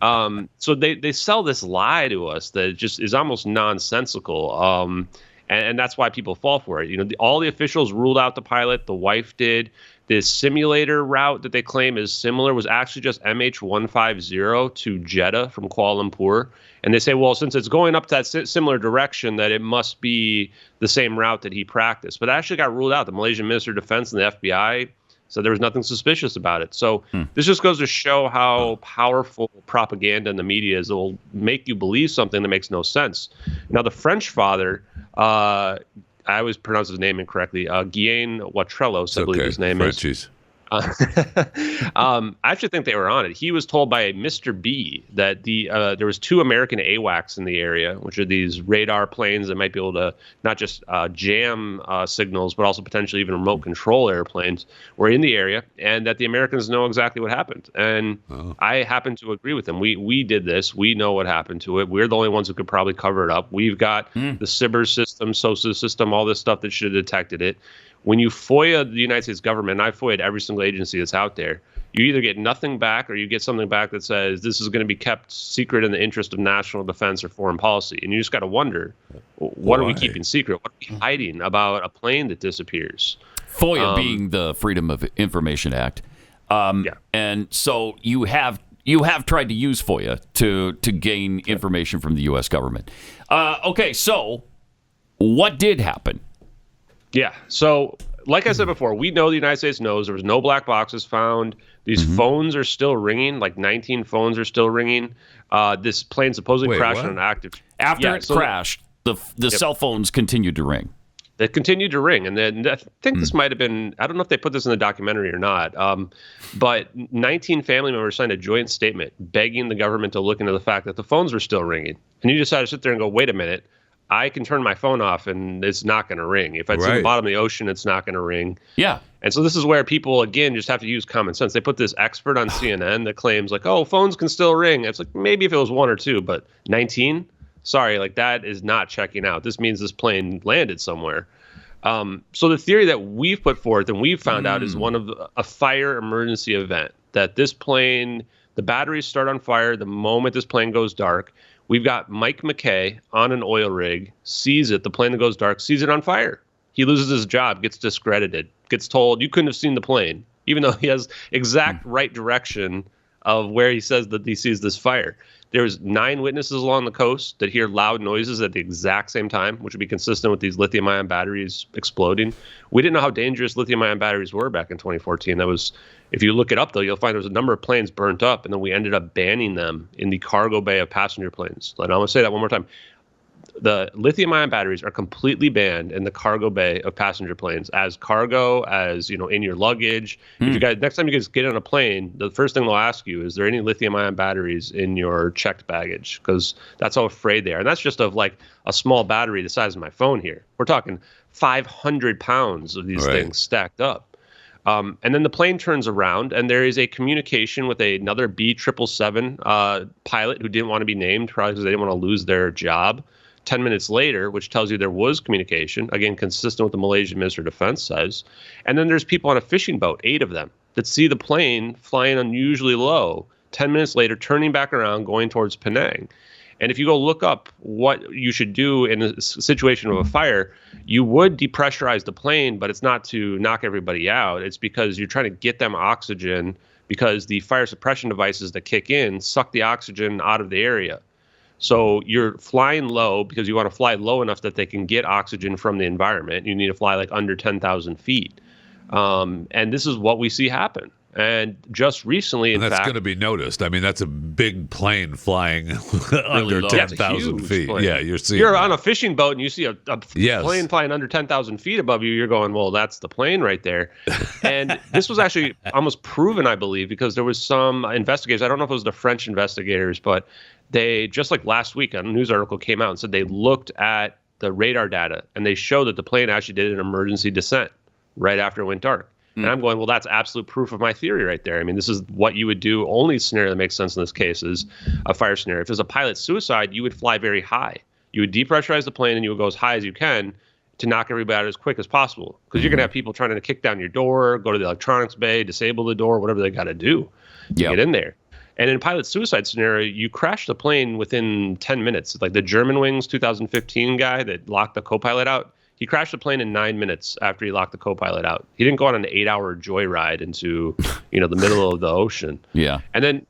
So they sell this lie to us that just is almost nonsensical. And that's why people fall for it. All the officials ruled out the pilot. The wife did. This simulator route that they claim is similar was actually just MH150 to Jeddah from Kuala Lumpur. And they say, well, since it's going up that similar direction, that it must be the same route that he practiced. But it actually got ruled out. The Malaysian Minister of Defense and the FBI said there was nothing suspicious about it. So this just goes to show how powerful propaganda in the media is. It will make you believe something that makes no sense. Now, the French father, I always pronounce his name incorrectly, Guillaume Watrellos, I believe his name is. I actually think they were on it. He was told by Mr. B that there was 2 American AWACS in the area, which are these radar planes that might be able to not just jam signals, but also potentially even remote control airplanes, were in the area, and that the Americans know exactly what happened. And I happen to agree with them. We did this. We know what happened to it. We're the only ones who could probably cover it up. We've got the SBIRS system, SOSA system, all this stuff that should have detected it. When you FOIA the United States government, and I FOIA'd every single agency that's out there, you either get nothing back or you get something back that says this is going to be kept secret in the interest of national defense or foreign policy. And you just got to wonder, what are we keeping secret? What are we hiding about a plane that disappears? FOIA being the Freedom of Information Act. And so you have tried to use FOIA to gain information from the U.S. government. Okay, so what did happen? Yeah. So, like I said before, we know the United States knows there was no black boxes found. These phones are still ringing. 19 phones are still ringing. This plane supposedly crashed on an active. After it crashed, the cell phones continued to ring. They continued to ring. And then I think this might have been, I don't know if they put this in the documentary or not, but 19 family members signed a joint statement begging the government to look into the fact that the phones were still ringing. And you decided to sit there and go, wait a minute. I can turn my phone off and it's not going to ring. If it's in the bottom of the ocean, it's not going to ring. Yeah. And so this is where people, again, just have to use common sense. They put this expert on CNN that claims phones can still ring. It's maybe if it was 1 or 2, but 19? Sorry, that is not checking out. This means this plane landed somewhere. So the theory that we've put forth and we've found out is one of a fire emergency event, that this plane, the batteries start on fire the moment this plane goes dark. We've got Mike McKay on an oil rig, sees it, the plane that goes dark, sees it on fire. He loses his job, gets discredited, gets told you couldn't have seen the plane, even though he has exact right direction of where he says that he sees this fire. There's 9 witnesses along the coast that hear loud noises at the exact same time, which would be consistent with these lithium-ion batteries exploding. We didn't know how dangerous lithium-ion batteries were back in 2014. That was, if you look it up, though, you'll find there was a number of planes burnt up, and then we ended up banning them in the cargo bay of passenger planes. And I'm going to say that one more time. The lithium-ion batteries are completely banned in the cargo bay of passenger planes as cargo, as in your luggage. If you guys, next time you guys get on a plane, the first thing they'll ask you is there any lithium-ion batteries in your checked baggage, because that's how afraid they are. And that's just of a small battery the size of my phone here. We're talking 500 pounds of these things stacked up. And then the plane turns around, and there is a communication with another B777 pilot who didn't want to be named, probably because they didn't want to lose their job. 10 minutes later, which tells you there was communication, again, consistent with the Malaysian Minister of Defense says. And then there's people on a fishing boat, 8 of them, that see the plane flying unusually low, 10 minutes later, turning back around, going towards Penang. And if you go look up what you should do in a situation of a fire, you would depressurize the plane, but it's not to knock everybody out. It's because you're trying to get them oxygen, because the fire suppression devices that kick in suck the oxygen out of the area. So you're flying low because you want to fly low enough that they can get oxygen from the environment. You need to fly like under 10,000 feet. And this is what we see happen. And just recently, in fact, that's going to be noticed. I mean, that's a big plane flying under low. 10,000 feet. Plane. Yeah, you're on a fishing boat and you see a plane flying under 10,000 feet above you. You're going, well, that's the plane right there. And this was actually almost proven, I believe, because there was some investigators. I don't know if it was the French investigators, but they, just like last week, a news article came out and said they looked at the radar data and they showed that the plane actually did an emergency descent right after it went dark. And I'm going, well, that's absolute proof of my theory right there. I mean, this is what you would do. Only scenario that makes sense in this case is a fire scenario. If there's a pilot suicide, you would fly very high. You would depressurize the plane and you would go as high as you can to knock everybody out as quick as possible. Because you're going to have people trying to kick down your door, go to the electronics bay, disable the door, whatever they got to do to get in there. And in a pilot suicide scenario, you crash the plane within 10 minutes. Like the Germanwings 2015 guy that locked the co-pilot out. He crashed the plane in 9 minutes after he locked the co-pilot out. He didn't go on an 8-hour joyride into, the middle of the ocean. Yeah. And then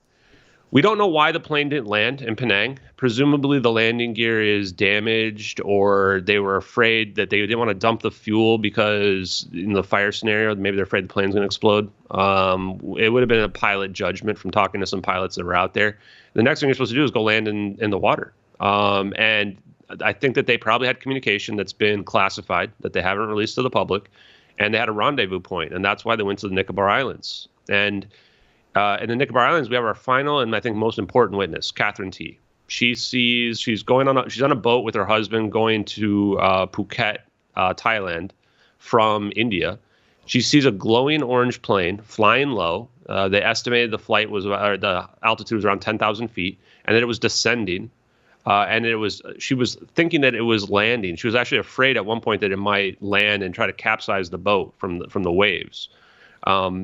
we don't know why the plane didn't land in Penang. Presumably the landing gear is damaged, or they were afraid that they didn't want to dump the fuel because in the fire scenario, maybe they're afraid the plane's going to explode. It would have been a pilot judgment from talking to some pilots that were out there. The next thing you're supposed to do is go land in the water. And I think that they probably had communication that's been classified that they haven't released to the public, and they had a rendezvous point, and that's why they went to the Nicobar Islands. And in the Nicobar Islands, we have our final and I think most important witness, Catherine T. She's on a boat with her husband going to Phuket, Thailand, from India. She sees a glowing orange plane flying low. They estimated the altitude was around 10,000 feet, and that it was descending. And she was thinking that it was landing. She was actually afraid at one point that it might land and try to capsize the boat from the waves.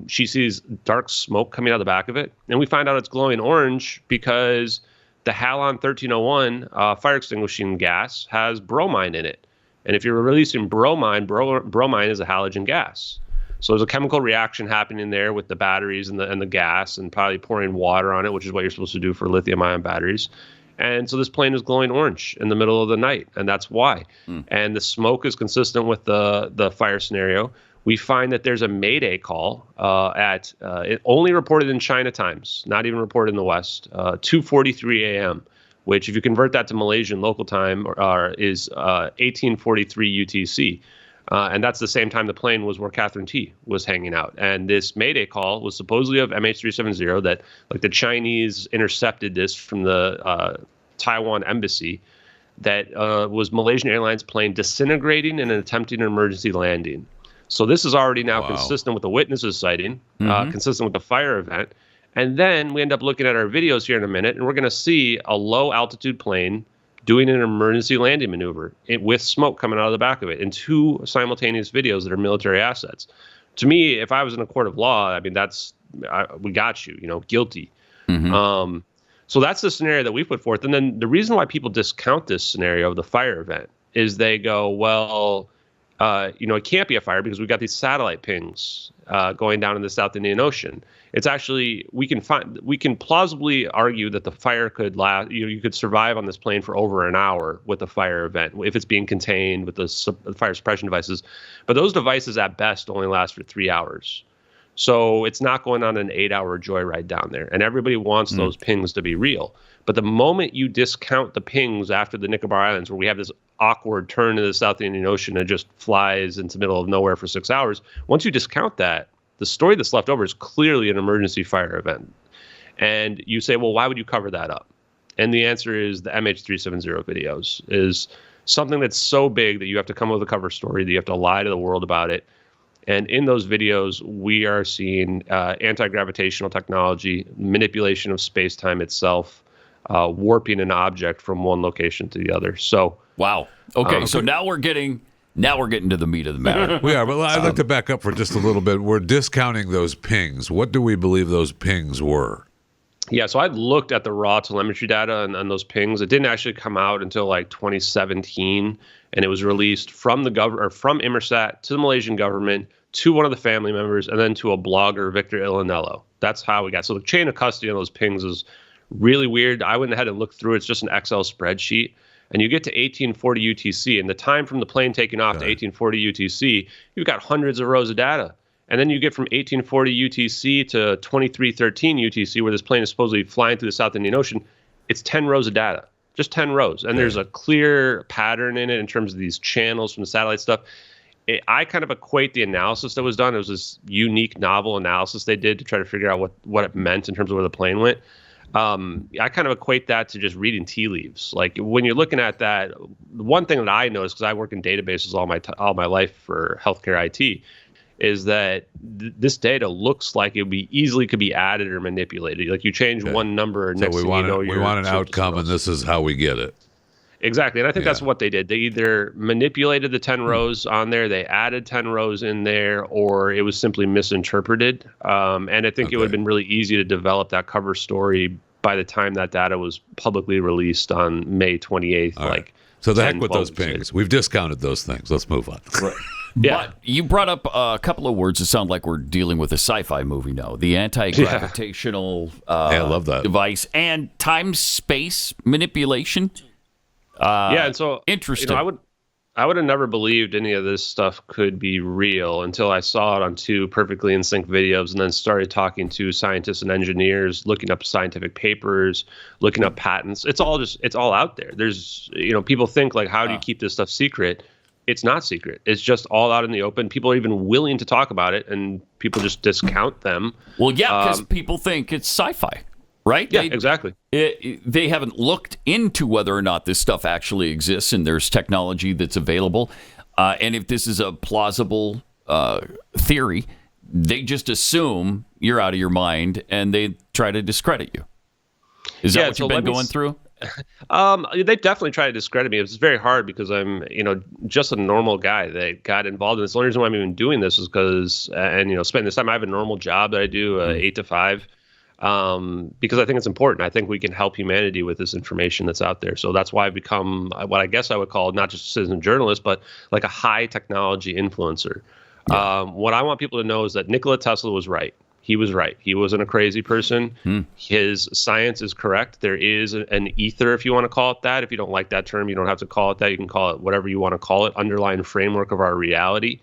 She sees dark smoke coming out of the back of it. And we find out it's glowing orange because the Halon 1301 fire extinguishing gas has bromine in it. And if you're releasing bromine is a halogen gas. So there's a chemical reaction happening there with the batteries and the gas, and probably pouring water on it, which is what you're supposed to do for lithium-ion batteries. And so this plane is glowing orange in the middle of the night, and that's why. And the smoke is consistent with the fire scenario. We find that there's a Mayday call it only reported in China times, not even reported in the West, 2:43 a.m., which if you convert that to Malaysian local time is 1843 UTC. And that's the same time the plane was where Catherine T was hanging out. And this Mayday call was supposedly of MH370 that like the Chinese intercepted this from the Taiwan embassy that was Malaysian Airlines plane disintegrating and attempting an emergency landing. So this is already now consistent with the witnesses sighting, consistent with the fire event. And then we end up looking at our videos here in a minute, and we're going to see a low altitude plane doing an emergency landing maneuver with smoke coming out of the back of it in two simultaneous videos that are military assets. To me, if I was in a court of law, I mean, we got you, guilty. So that's the scenario that we put forth. And then the reason why people discount this scenario of the fire event is they go, well, it can't be a fire because we've got these satellite pings going down in the South Indian Ocean. It's actually, we can plausibly argue that the fire could last, you could survive on this plane for over an hour with a fire event if it's being contained with the fire suppression devices. But those devices at best only last for 3 hours. So it's not going on an 8-hour joyride down there. And everybody wants those pings to be real. But the moment you discount the pings after the Nicobar Islands, where we have this awkward turn to the South Indian Ocean and just flies into the middle of nowhere for 6 hours, once you discount that, the story that's left over is clearly an emergency fire event. And you say, well, why would you cover that up? And the answer is the MH370 videos is something that's so big that you have to come up with a cover story, that you have to lie to the world about it. And in those videos, we are seeing anti-gravitational technology, manipulation of space-time itself, warping an object from one location to the other. So, wow. Okay, so now we're getting to the meat of the matter. We are, but I'd like to back up for just a little bit. We're discounting those pings. What do we believe those pings were? Yeah, so I looked at the raw telemetry data on those pings. It didn't actually come out until like 2017, and it was released from the from Inmarsat to the Malaysian government, to one of the family members, and then to a blogger, Victor Ilanello. That's how we got. So the chain of custody on those pings is really weird. I went ahead and looked through it. It's just an Excel spreadsheet. And you get to 1840 UTC, and the time from the plane taking off to 1840 UTC, you've got hundreds of rows of data. And then you get from 1840 UTC to 2313 UTC, where this plane is supposedly flying through the South Indian Ocean. It's 10 rows of data, just 10 rows. And there's a clear pattern in it in terms of these channels from the satellite stuff. I kind of equate the analysis that was done. It was this unique, novel analysis they did to try to figure out what it meant in terms of where the plane went. I kind of equate that to just reading tea leaves. Like when you're looking at that, one thing that I noticed, because I work in databases all my life for healthcare IT, is that this data looks like it could be added or manipulated. Like you change one number, next thing you know, we want an outcome, and this is how we get it. Exactly, and I think that's what they did. They either manipulated the 10 rows on there, they added 10 rows in there, or it was simply misinterpreted. And I think it would have been really easy to develop that cover story by the time that data was publicly released on May 28th. So the heck with those pings. We've discounted those things. Let's move on. Right. Yeah. But you brought up a couple of words that sound like we're dealing with a sci-fi movie now. The anti-gravitational I love that. device and time-space manipulation. And so interesting. I would have never believed any of this stuff could be real until I saw it on 2 perfectly in sync videos, and then started talking to scientists and engineers, looking up scientific papers, looking up patents. It's all out there. There's, people think like, how do you keep this stuff secret? It's not secret. It's just all out in the open. People are even willing to talk about it, and people just discount them. Well, yeah, because people think it's sci-fi, right? Yeah, exactly. They haven't looked into whether or not this stuff actually exists and there's technology that's available. And if this is a plausible theory, they just assume you're out of your mind and they try to discredit you. Is that what you've been going through? They definitely try to discredit me. It's very hard because I'm, just a normal guy that got involved in this. The only reason why I'm even doing this is because, spending this time, I have a normal job that I do, 8 to 5, because I think it's important. I think we can help humanity with this information that's out there. So that's why I've become what I guess I would call not just a citizen journalist, but like a high technology influencer. Yeah. What I want people to know is that Nikola Tesla was right. He was right. He wasn't a crazy person. His science is correct. There is an ether, if you want to call it that. If you don't like that term, you don't have to call it that. You can call it whatever you want to call it, underlying framework of our reality.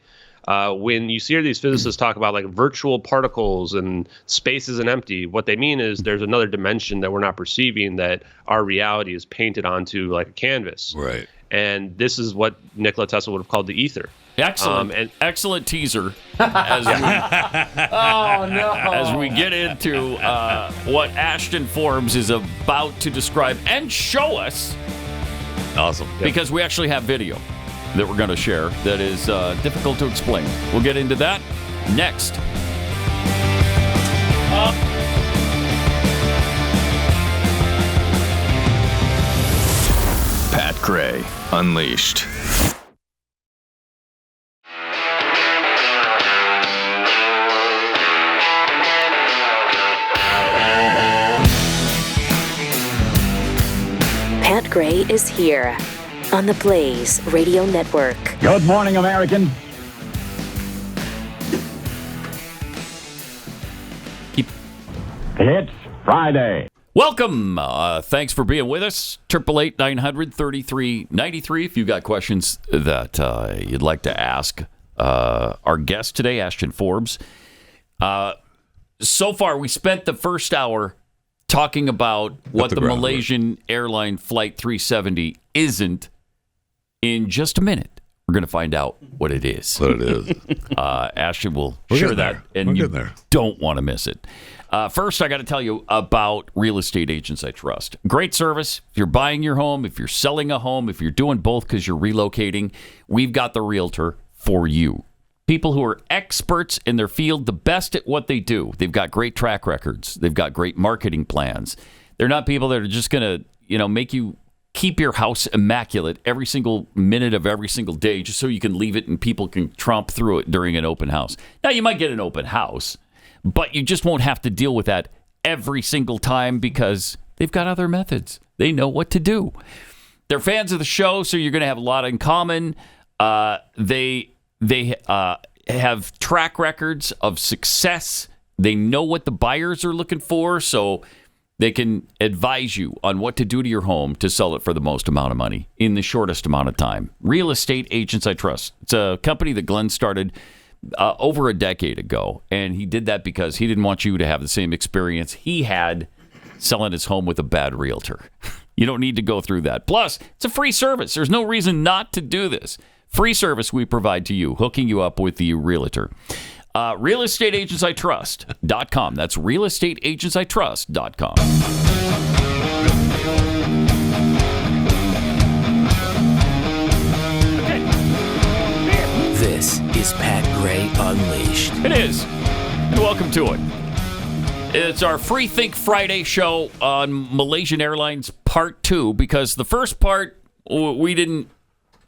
When you hear these physicists talk about like virtual particles and space isn't empty, what they mean is there's another dimension that we're not perceiving that our reality is painted onto like a canvas. Right. And this is what Nikola Tesla would have called the ether. Excellent. Excellent teaser as we get into what Ashton Forbes is about to describe and show us. Awesome. Because we actually have video that we're going to share that is difficult to explain. We'll get into that next. Pat Gray Unleashed. Pat Gray is here on the Blaze Radio Network. Good morning, American. It's Friday. Welcome. Thanks for being with us. 888-900-3393. If you've got questions that you'd like to ask our guest today, Ashton Forbes. So far, we spent the first hour talking about what the Malaysian airline Flight 370 isn't. In just a minute, we're going to find out what it is. Ashton will share that, and you don't want to miss it. First, I got to tell you about Real Estate Agents I Trust. Great service. If you're buying your home, if you're selling a home, if you're doing both because you're relocating, we've got the realtor for you. People who are experts in their field, the best at what they do. They've got great track records. They've got great marketing plans. They're not people that are just going to, make you keep your house immaculate every single minute of every single day just so you can leave it and people can tromp through it during an open house. Now, you might get an open house, but you just won't have to deal with that every single time because they've got other methods. They know what to do. They're fans of the show, so you're going to have a lot in common. They have track records of success. They know what the buyers are looking for, so they can advise you on what to do to your home to sell it for the most amount of money in the shortest amount of time. Real Estate Agents I Trust. It's a company that Glenn started over a decade ago, and he did that because he didn't want you to have the same experience he had selling his home with a bad realtor. You don't need to go through that. Plus, it's a free service. There's no reason not to do this. Free service we provide to you, hooking you up with the realtor. RealestateAgentsITrust.com. That's RealestateAgentsITrust.com. This is Pat Gray Unleashed. It is. Welcome to it. It's our Free Think Friday show on Malaysian Airlines Part 2, because the first part, we didn't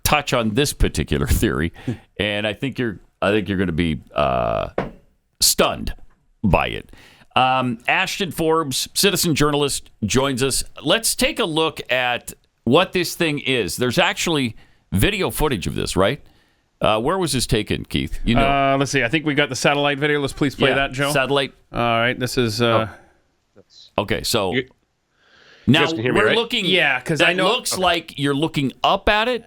touch on this particular theory, and I think you're going to be stunned by it. Ashton Forbes, citizen journalist, joins us. Let's take a look at what this thing is. There's actually video footage of this, right? Where was this taken, Keith? You know. Let's see. I think we got the satellite video. Let's please play that, Joe. Satellite. All right. This is. Okay, so now we're right? looking. Yeah, because I know. Looks like you're looking up at it.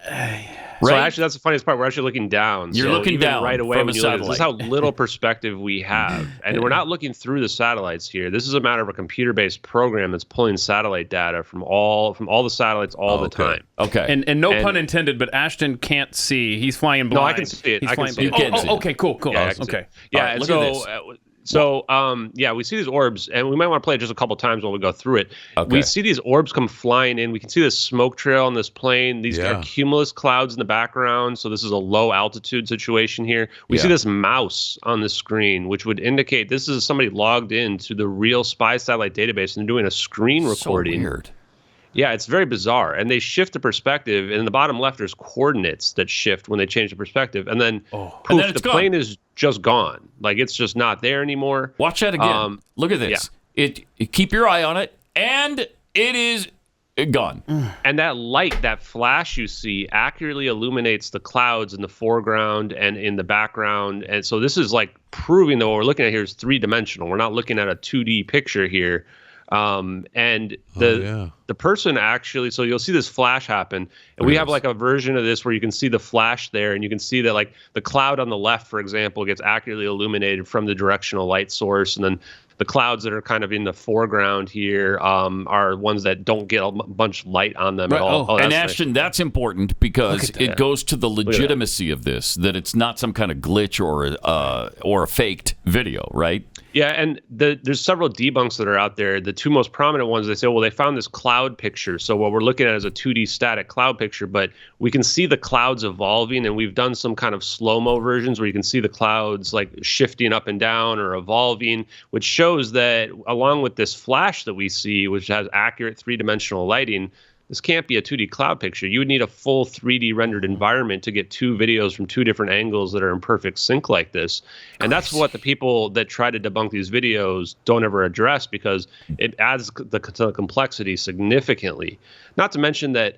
So Right? actually, that's the funniest part. We're actually looking down. You're So looking even down right away from when a you look at this. This is how satellite. little perspective we have, and we're not looking through the satellites here. This is a matter of a computer-based program that's pulling satellite data from all the satellites all the time. Okay. And no pun intended, but Ashton can't see. He's flying blind. No, I can see it. He's I can flying see it. blind. You can see it. Okay, cool. Yeah, I can see Okay. it. Yeah, All right, and look so at this. we see these orbs, and we might want to play it just a couple times while we go through it. Okay. We see these orbs come flying in. We can see this smoke trail on this plane. These are cumulus clouds in the background, so this is a low altitude situation here. We see this mouse on the screen, which would indicate this is somebody logged in to the real spy satellite database and they're doing a screen recording. So weird. Yeah, it's very bizarre. And they shift the perspective. And in the bottom left, there's coordinates that shift when they change the perspective. And then, poof, And then it's the gone. plane is just gone. Like, it's just not there anymore. Watch that again. Look at this. It keep your eye on it, and it is gone. And that light, that flash you see, accurately illuminates the clouds in the foreground and in the background. And so this is like proving that what we're looking at here is three-dimensional. We're not looking at a 2D picture here. And the person actually, so you'll see this flash happen, and we have like a version of this where you can see the flash there, and you can see that like the cloud on the left, for example, gets accurately illuminated from the directional light source, and then the clouds that are kind of in the foreground here are ones that don't get a bunch of light on them at all. And that's Ashton, that's important because it goes to the legitimacy of this, that it's not some kind of glitch or a faked video, right? Yeah, and there's several debunks that are out there. The two most prominent ones, they say, well, they found this cloud picture. So what we're looking at is a 2D static cloud picture, but we can see the clouds evolving, and we've done some kind of slow-mo versions where you can see the clouds like shifting up and down or evolving, which shows that along with this flash that we see, which has accurate three-dimensional lighting, this can't be a 2D cloud picture. You would need a full 3D rendered environment to get two videos from two different angles that are in perfect sync like this. And that's what the people that try to debunk these videos don't ever address, because it adds to the complexity significantly. Not to mention that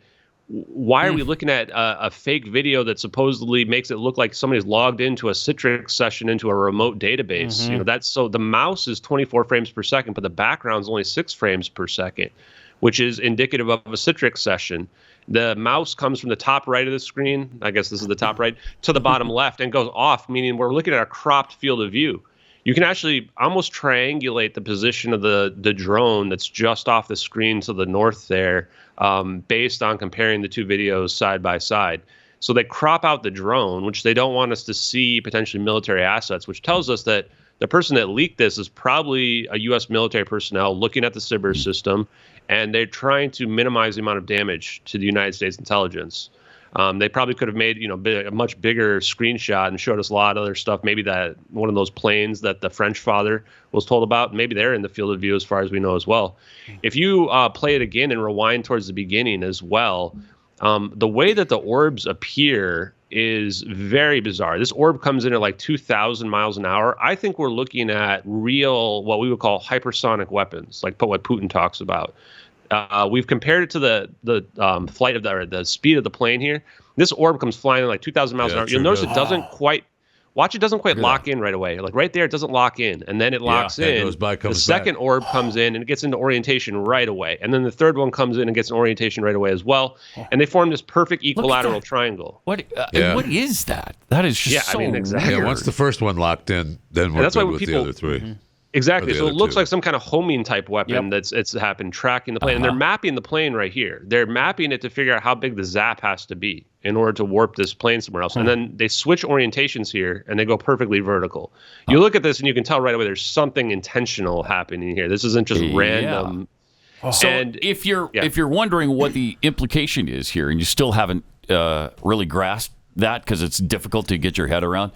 why are we looking at a fake video that supposedly makes it look like somebody's logged into a Citrix session into a remote database? You know, that's so the mouse is 24 frames per second, but the background is only 6 frames per second, which is indicative of a Citrix session. The mouse comes from the top right of the screen, I guess this is the top right, to the bottom left and goes off, meaning we're looking at a cropped field of view. You can actually almost triangulate the position of the drone that's just off the screen to the north there, based on comparing the two videos side by side. So they crop out the drone, which they don't want us to see potentially military assets, which tells us that the person that leaked this is probably a U.S. military personnel looking at the cyber system, and they're trying to minimize the amount of damage to the United States intelligence. They probably could have made a much bigger screenshot and showed us a lot of other stuff. Maybe that one of those planes that the French father was told about, maybe they're in the field of view as far as we know as well. If you play it again and rewind towards the beginning as well, the way that the orbs appear is very bizarre. This orb comes in at like 2,000 miles an hour. I think we're looking at real, what we would call hypersonic weapons, like what Putin talks about. We've compared it to the flight of the speed of the plane here. This orb comes flying at like 2,000 miles an hour. You'll notice it doesn't quite. Watch, it doesn't quite lock in right away. Like right there, it doesn't lock in, and then it locks in. Goes by, the second orb comes in and it gets into orientation right away, and then the third one comes in and gets an orientation right away as well. And they form this perfect equilateral triangle. What is that? That is just so exactly. weird. Yeah, once the first one locked in, then we're good with the other three. Mm-hmm. Exactly. So it looks two. like some kind of homing type weapon it's happened tracking the plane. And they're mapping the plane right here. They're mapping it to figure out how big the zap has to be in order to warp this plane somewhere else. And then they switch orientations here and they go perfectly vertical. You look at this and you can tell right away there's something intentional happening here. This isn't just random. So if you're wondering what the implication is here and you still haven't really grasped that because it's difficult to get your head around,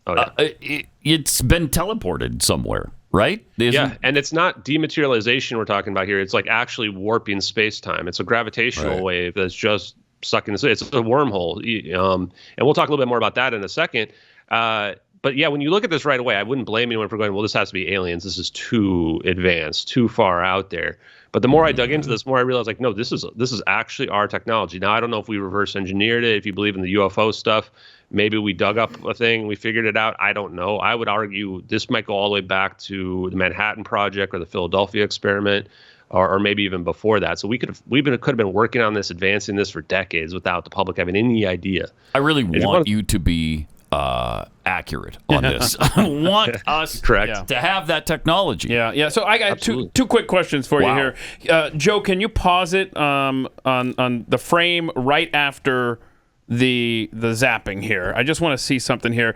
it's been teleported somewhere. Right? And it's not dematerialization we're talking about here. It's like actually warping space-time. It's a gravitational wave that's just sucking this. It's a wormhole. And we'll talk a little bit more about that in a second. But yeah, when you look at this right away, I wouldn't blame anyone for going, well, this has to be aliens. This is too advanced, too far out there. But the more I dug into this, the more I realized, like, no, this is actually our technology. Now, I don't know if we reverse engineered it, if you believe in the UFO stuff. Maybe we dug up a thing, we figured it out. I don't know. I would argue this might go all the way back to the Manhattan Project or the Philadelphia experiment, or maybe even before that. So we could have been working on this, advancing this for decades without the public having any idea. I really want you to be accurate on this. I want us to have that technology. Yeah. So I got two quick questions for you here. Joe, can you pause it on the frame right after the zapping here? I just want to see something here.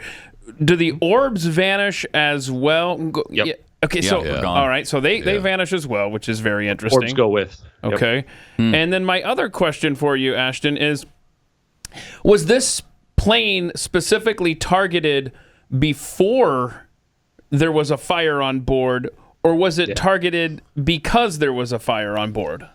Do the orbs vanish as well? Yep. Yeah. Okay, so all right, so they vanish as well, which is very interesting. Orbs go with. Okay. And then my other question for you, Ashton, is was this plane specifically targeted before there was a fire on board, or was it targeted because there was a fire on board?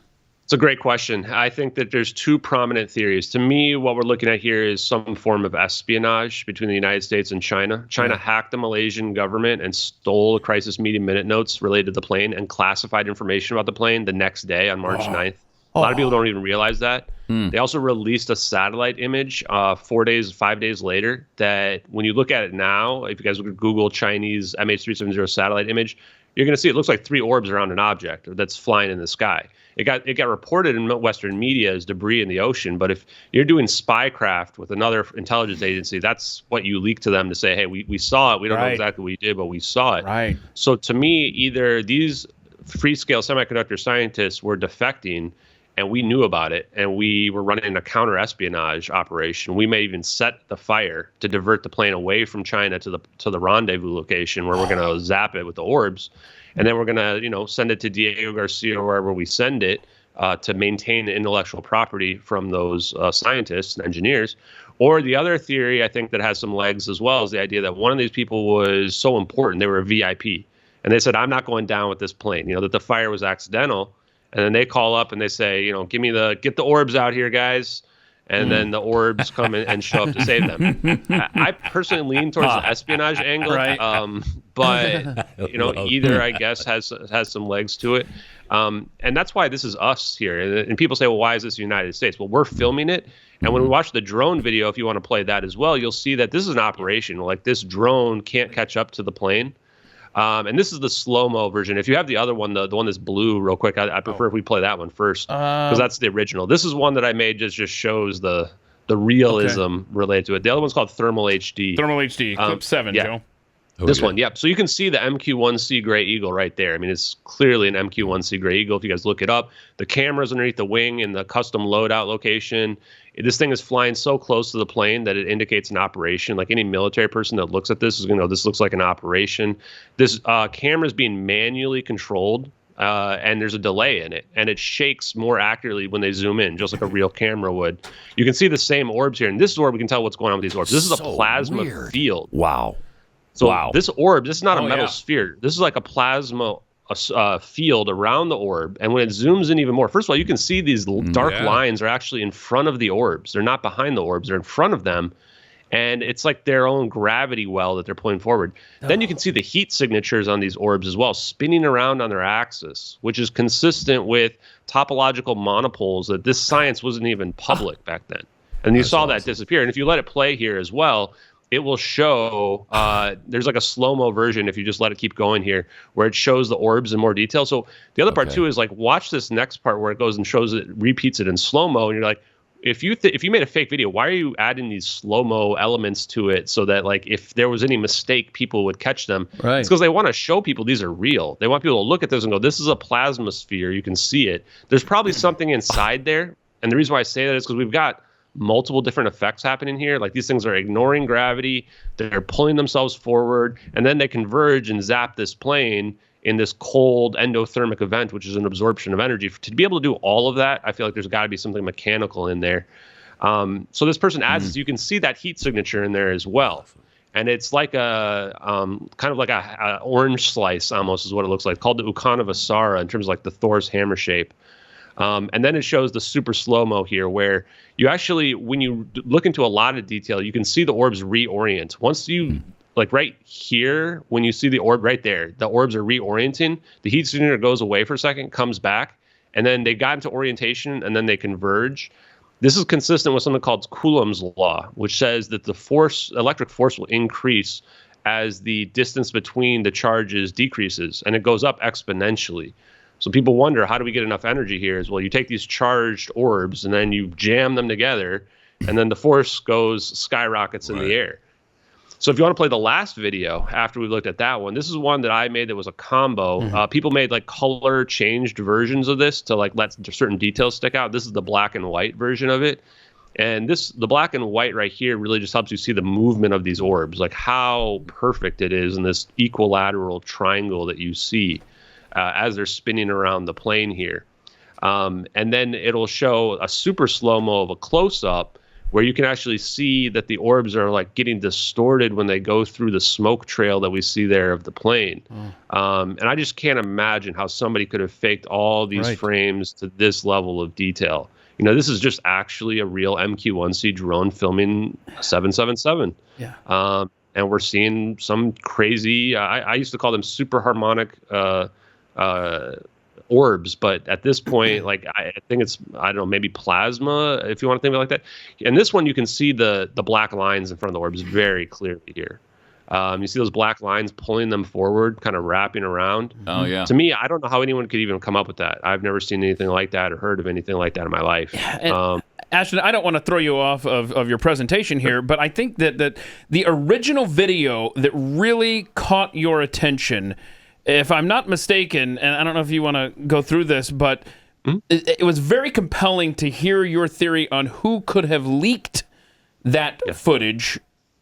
It's a great question. I think that there's two prominent theories. To me, what we're looking at here is some form of espionage between the United States and China. China hacked the Malaysian government and stole the crisis meeting minute notes related to the plane and classified information about the plane the next day on March 9th. A lot of people don't even realize that. They also released a satellite image 5 days later that when you look at it now, if you guys would Google Chinese MH370 satellite image, you're going to see it looks like three orbs around an object that's flying in the sky. It got reported in Western media as debris in the ocean, but if you're doing spycraft with another intelligence agency, that's what you leak to them to say, hey, we saw it. We don't know exactly what you did, but we saw it. Right. So to me, either these free-scale semiconductor scientists were defecting and we knew about it, and we were running a counter-espionage operation. We may even set the fire to divert the plane away from China to the rendezvous location where we're going to zap it with the orbs. And then we're going to, send it to Diego Garcia or wherever we send it to maintain the intellectual property from those scientists and engineers. Or the other theory, I think, that has some legs as well, is the idea that one of these people was so important, they were a VIP. And they said, I'm not going down with this plane, that the fire was accidental. And then they call up and they say, get the orbs out here, guys. And then the orbs come in and show up to save them. I personally lean towards the espionage angle, but either I guess has some legs to it, and that's why this is us here. And people say, well, why is this the United States? Well, we're filming it, and when we watch the drone video, if you want to play that as well, you'll see that this is an operation. Like this drone can't catch up to the plane. And this is the slow-mo version. If you have the other one, the one that's blue, real quick, I prefer if we play that one first because that's the original. This is one that I made just shows the realism related to it. The other one's called Thermal HD. Thermal HD, clip 7, Joe. This one, yep. So you can see the MQ-1C Gray Eagle right there. I mean, it's clearly an MQ-1C Gray Eagle if you guys look it up. The camera's underneath the wing in the custom loadout location. This thing is flying so close to the plane that it indicates an operation. Like any military person that looks at this is going to know this looks like an operation. This camera is being manually controlled, and there's a delay in it. And it shakes more accurately when they zoom in, just like a real camera would. You can see the same orbs here. And this is where we can tell what's going on with these orbs. This is a plasma field. Wow. So this orb, this is not a metal sphere. This is like a plasma field around the orb. And when it zooms in even more, first of all, you can see these dark lines are actually in front of the orbs. They're not behind the orbs. They're in front of them. And it's like their own gravity well that they're pulling forward. Then you can see the heat signatures on these orbs as well, spinning around on their axis, which is consistent with topological monopoles that this science wasn't even public back then. And you saw that disappear. And if you let it play here as well, it will show, there's like a slow-mo version if you just let it keep going here, where it shows the orbs in more detail. So the other part too is like, watch this next part where it goes and shows it, repeats it in slow-mo, and you're like, if you made a fake video, why are you adding these slow-mo elements to it so that like if there was any mistake, people would catch them? Right. It's because they want to show people these are real. They want people to look at this and go, this is a plasma sphere. You can see it. There's probably something inside there. And the reason why I say that is because we've got multiple different effects happening here. Like these things are ignoring gravity. They're pulling themselves forward, and then they converge and zap this plane in this cold endothermic event, which is an absorption of energy. To be able to do all of that, I feel like there's got to be something mechanical in there. So this person adds this. You can see that heat signature in there as well. And it's like a kind of like a orange slice almost is what it looks like, called the Ukanavasara in terms of like the Thor's hammer shape. And then it shows the super slow-mo here where you actually, when you look into a lot of detail, you can see the orbs reorient. Once you, like right here, when you see the orb right there, the orbs are reorienting. The heat signature goes away for a second, comes back, and then they got into orientation, and then they converge. This is consistent with something called Coulomb's law, which says that the electric force will increase as the distance between the charges decreases, and it goes up exponentially. So people wonder, how do we get enough energy here? Is, well, you take these charged orbs and then you jam them together, and then the force skyrockets in the air. So if you want to play the last video after we looked at that one, this is one that I made that was a combo. People made like color changed versions of this to like let certain details stick out. This is the black and white version of it. And the black and white right here really just helps you see the movement of these orbs, like how perfect it is in this equilateral triangle that you see as they're spinning around the plane here. And then it'll show a super slow-mo of a close-up where you can actually see that the orbs are like getting distorted when they go through the smoke trail that we see there of the plane. And I just can't imagine how somebody could have faked all these frames to this level of detail. You know, this is just actually a real MQ-1C drone filming 777. Yeah. And we're seeing some crazy, I used to call them super harmonic orbs, but at this point, like I think it's, I don't know, maybe plasma, if you want to think of it like that. And this one, you can see the black lines in front of the orbs very clearly here. You see those black lines pulling them forward, kind of wrapping around. Oh, yeah. To me, I don't know how anyone could even come up with that. I've never seen anything like that or heard of anything like that in my life. Yeah, Ashton, I don't want to throw you off of your presentation here, but I think that the original video that really caught your attention, if I'm not mistaken, and I don't know if you want to go through this, but it was very compelling to hear your theory on who could have leaked that footage,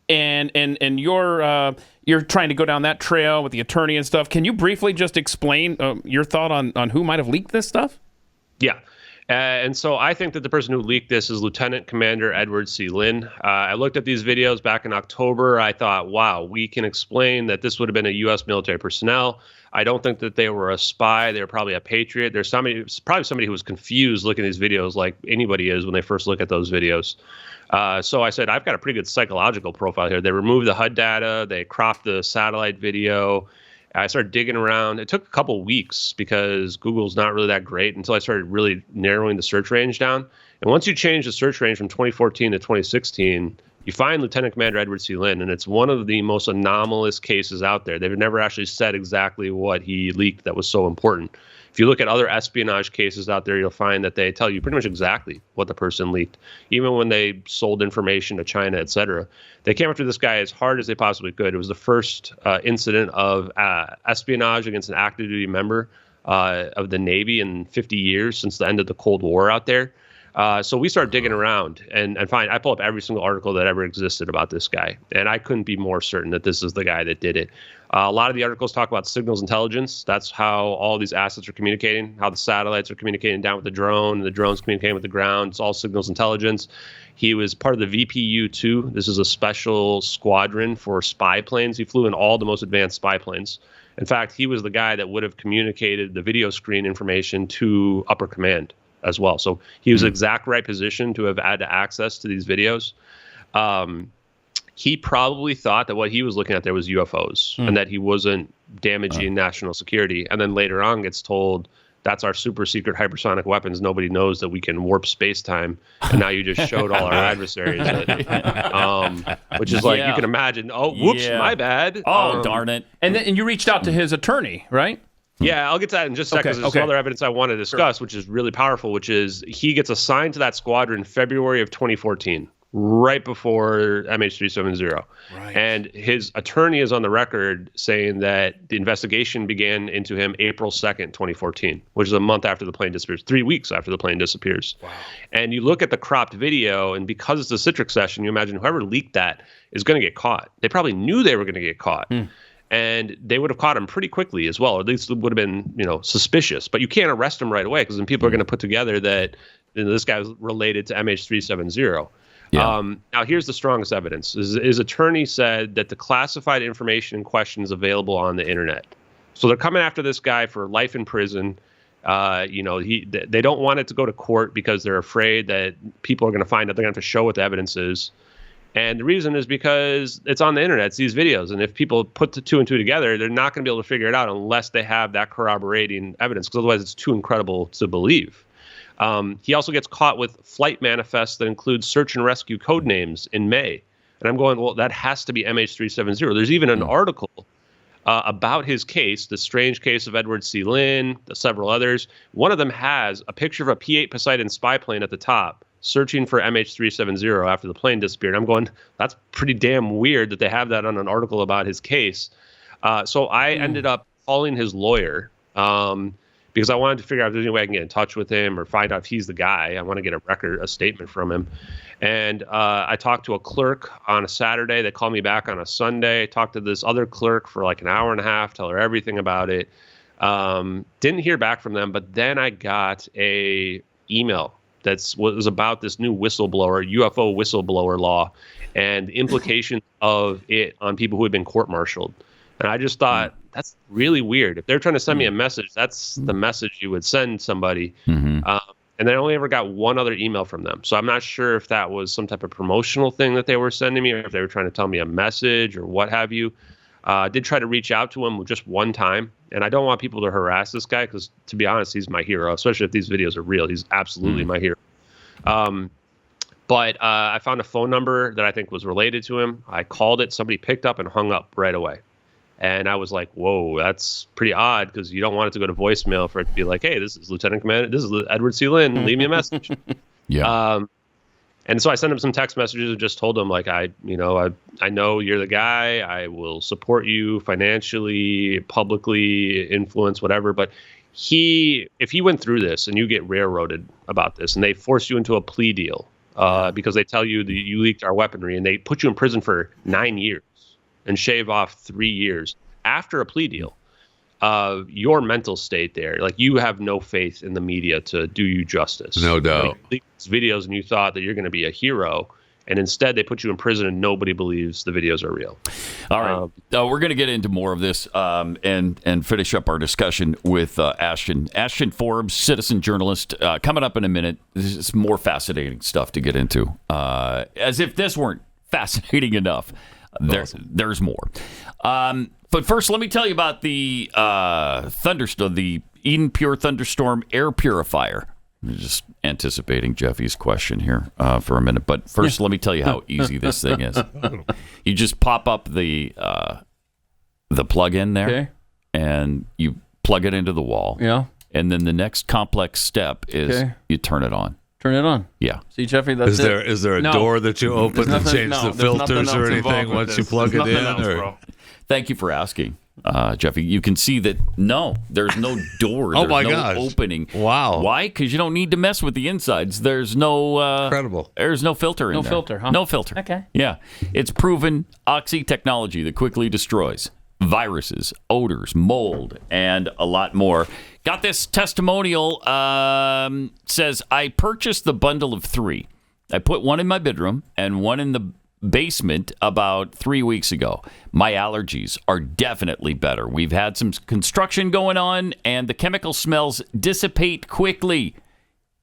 and you're trying to go down that trail with the attorney and stuff. Can you briefly just explain your thought on who might have leaked this stuff? Yeah. And so I think that the person who leaked this is Lieutenant Commander Edward C. Lin. I looked at these videos back in October. I thought, wow, we can explain that this would have been a U.S. military personnel. I don't think that they were a spy. They were probably a patriot. There's probably somebody who was confused looking at these videos like anybody is when they first look at those videos. So I said, I've got a pretty good psychological profile here. They removed the HUD data. They cropped the satellite video. I started digging around. It took a couple weeks because Google's not really that great until I started really narrowing the search range down. And once you change the search range from 2014 to 2016, you find Lieutenant Commander Edward C. Lin, and it's one of the most anomalous cases out there. They've never actually said exactly what he leaked that was so important. If you look at other espionage cases out there, you'll find that they tell you pretty much exactly what the person leaked, even when they sold information to China, et cetera. They came after this guy as hard as they possibly could. It was the first incident of espionage against an active duty member of the Navy in 50 years since the end of the Cold War out there. So we started digging around and I pull up every single article that ever existed about this guy. And I couldn't be more certain that this is the guy that did it. A lot of the articles talk about signals intelligence. That's how all these assets are communicating, how the satellites are communicating down with the drone, and the drone's communicating with the ground. It's all signals intelligence. He was part of the VPU-2. This is a special squadron for spy planes. He flew in all the most advanced spy planes. In fact, he was the guy that would have communicated the video screen information to upper command as well. So he was exact right position to have had access to these videos. he probably thought that what he was looking at there was UFOs and that he wasn't damaging national security. And then later on gets told that's our super secret hypersonic weapons. Nobody knows that we can warp space-time. And now you just showed all our adversaries it. Which is like, you can imagine, oh, whoops, my bad. Oh, darn it. And you reached out to his attorney, right? Yeah, I'll get to that in just a second. There's some other evidence I want to discuss, which is really powerful, which is he gets assigned to that squadron in February of 2014. Right before MH370. Right. And his attorney is on the record saying that the investigation began into him April 2nd, 2014, which is a month after the plane disappears, 3 weeks after the plane disappears. Wow. And you look at the cropped video, and because it's a Citrix session, you imagine whoever leaked that is going to get caught. They probably knew they were going to get caught. And they would have caught him pretty quickly as well, or at least it would have been, suspicious. But you can't arrest him right away because then people are going to put together that this guy was related to MH370. Yeah. Now, here's the strongest evidence. His attorney said that the classified information in question is available on the internet. So they're coming after this guy for life in prison. They don't want it to go to court because they're afraid that people are going to find out. They're going to have to show what the evidence is. And the reason is because it's on the internet. It's these videos. And if people put the two and two together, they're not going to be able to figure it out unless they have that corroborating evidence, because otherwise it's too incredible to believe. He also gets caught with flight manifests that include search and rescue code names in May. And I'm going, well, that has to be MH370. There's even an article about his case, the strange case of Edward C. Lynn, several others. One of them has a picture of a P-8 Poseidon spy plane at the top, searching for MH370 after the plane disappeared. I'm going, that's pretty damn weird that they have that on an article about his case. So I ended up calling his lawyer, because I wanted to figure out if there's any way I can get in touch with him or find out if he's the guy. I want to get a statement from him. And I talked to a clerk on a Saturday. They called me back on a Sunday. I talked to this other clerk for like an hour and a half, tell her everything about it. Didn't hear back from them, but then I got a email was about this new UFO whistleblower law and the implications of it on people who had been court-martialed. And I just thought, that's really weird. If they're trying to send me a message, that's the message you would send somebody. And then I only ever got one other email from them. So I'm not sure if that was some type of promotional thing that they were sending me, or if they were trying to tell me a message or what have you. I did try to reach out to him just one time. And I don't want people to harass this guy because, to be honest, he's my hero, especially if these videos are real. He's absolutely my hero. But I found a phone number that I think was related to him. I called it. Somebody picked up and hung up right away. And I was like, whoa, that's pretty odd, because you don't want it to go to voicemail for it to be like, hey, this is Lieutenant Commander, this is Edward C. Lynn, leave me a message. And so I sent him some text messages and just told him, like, I know you're the guy. I will support you financially, publicly, influence, whatever. But if he went through this and you get railroaded about this and they force you into a plea deal because they tell you that you leaked our weaponry and they put you in prison for 9 years and shave off 3 years after a plea deal, your mental state there, like, you have no faith in the media to do you justice. No doubt. Like, you leaked these videos and you thought that you're going to be a hero, and instead they put you in prison and nobody believes the videos are real. All right. We're going to get into more of this and finish up our discussion with Ashton. Ashton Forbes, citizen journalist, coming up in a minute. This is more fascinating stuff to get into. As if this weren't fascinating enough. There's more. But first, let me tell you about the thunderstorm, the Eden Pure Thunderstorm air purifier. I'm just anticipating Jeffy's question here for a minute. But first, let me tell you how easy this thing is. You just pop up the plug in there, and you plug it into the wall. Yeah. And then the next complex step is you turn it on. Turn it on. Yeah. See, Jeffy, that's Is there a door that you open and change the filters or anything once you plug it in? Thank you for asking, Jeffy. You can see that, no, there's no door. Oh, there's my gosh. opening. Wow. Why? Because you don't need to mess with the insides. There's no... Incredible. There's no filter in there. No filter, huh? No filter. Okay. Yeah. It's proven Oxy technology that quickly destroys viruses, odors, mold, and a lot more. Got this testimonial, says, I purchased the bundle of 3. I put one in my bedroom and one in the basement about 3 weeks ago. My allergies are definitely better. We've had some construction going on, and the chemical smells dissipate quickly.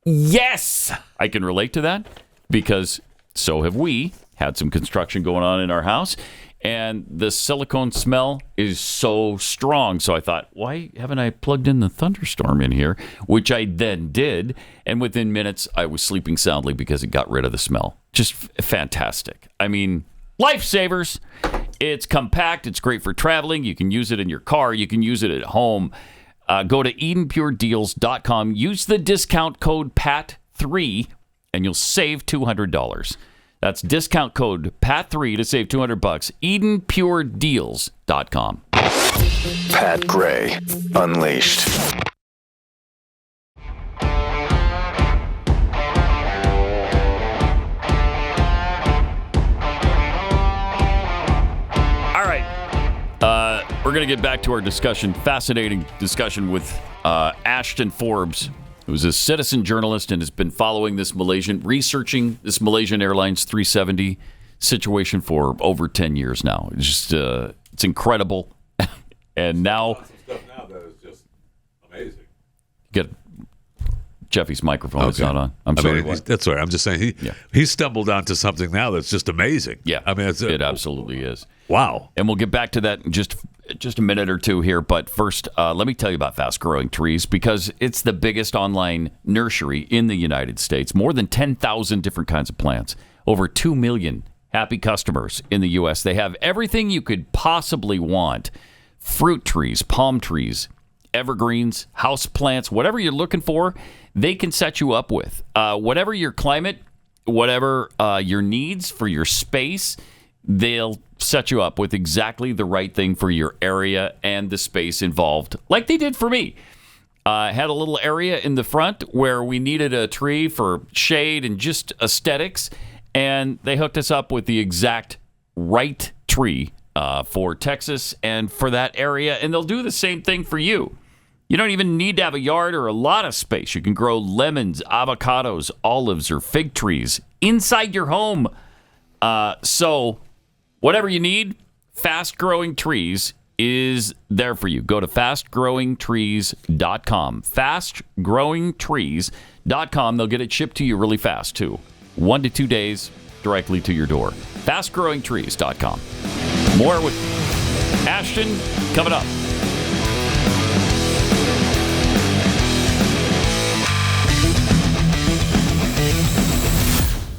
Yes! I can relate to that, because so have we. Had some construction going on in our house, and the silicone smell is so strong. So I thought, why haven't I plugged in the Thunderstorm in here? Which I then did, and within minutes, I was sleeping soundly because it got rid of the smell. Just fantastic. I mean, lifesavers. It's compact. It's great for traveling. You can use it in your car. You can use it at home. Go to EdenPureDeals.com. Use the discount code PAT3, and you'll save $200. That's discount code PAT3 to save $200. EdenPureDeals.com. Pat Gray Unleashed. We're going to get back to our discussion, fascinating discussion with Ashton Forbes, who's a citizen journalist and has been following researching this Malaysian Airlines 370 situation for over 10 years now. It's just, it's incredible. And now, stuff now that is just amazing. Get Jeffy's microphone is not on. I'm sorry. That's all right. I'm just saying he stumbled onto something now that's just amazing. Yeah, I mean, it absolutely is. Wow. And we'll get back to that in just a minute or two here. But first, let me tell you about Fast Growing Trees, because it's the biggest online nursery in the United States. More than 10,000 different kinds of plants. Over 2 million happy customers in the U.S. They have everything you could possibly want. Fruit trees, palm trees, evergreens, house plants, whatever you're looking for, they can set you up with. Whatever your climate, whatever your needs for your space, they'll set you up with exactly the right thing for your area and the space involved, like they did for me. Had a little area in the front where we needed a tree for shade and just aesthetics, and they hooked us up with the exact right tree for Texas and for that area, and they'll do the same thing for you. You don't even need to have a yard or a lot of space. You can grow lemons, avocados, olives, or fig trees inside your home. So whatever you need, Fast Growing Trees is there for you. Go to fastgrowingtrees.com. Fastgrowingtrees.com. They'll get it shipped to you really fast, too. 1 to 2 days directly to your door. Fastgrowingtrees.com. More with Ashton coming up.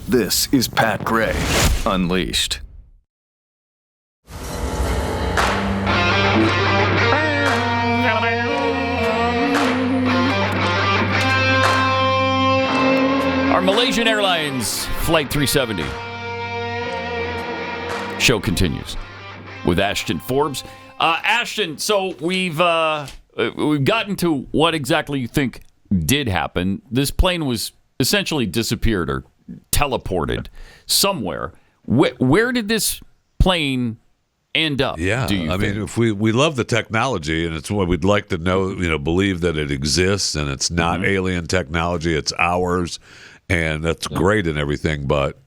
This is Pat Gray Unleashed. Our Malaysian Airlines Flight 370 show continues with Ashton Forbes. Ashton, so we've gotten to what exactly you think did happen. This plane was essentially disappeared or teleported somewhere. Where did this plane end up? Yeah, I mean, if we love the technology, and it's what we'd like to know, believe that it exists, and it's not alien technology, it's ours, and that's great and everything, but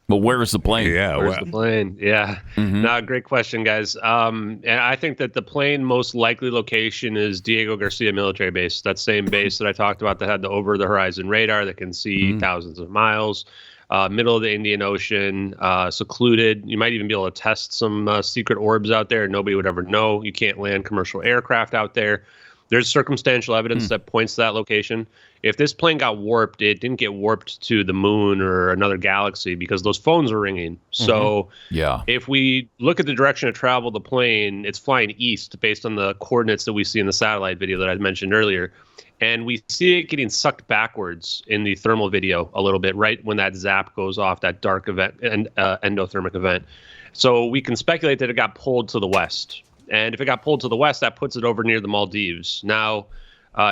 where is the plane? Yeah, where's the plane? Yeah, great question, guys. And I think that the plane most likely location is Diego Garcia Military Base. That same base that I talked about that had the over-the-horizon radar that can see thousands of miles. Middle of the Indian Ocean, secluded. You might even be able to test some secret orbs out there. Nobody would ever know. You can't land commercial aircraft out there. There's circumstantial evidence that points to that location. If this plane got warped, it didn't get warped to the moon or another galaxy because those phones are ringing. So if we look at the direction of travel of the plane, it's flying east based on the coordinates that we see in the satellite video that I mentioned earlier. And we see it getting sucked backwards in the thermal video a little bit, right when that zap goes off, that dark event and endothermic event. So we can speculate that it got pulled to the west. And if it got pulled to the west, that puts it over near the Maldives. Now,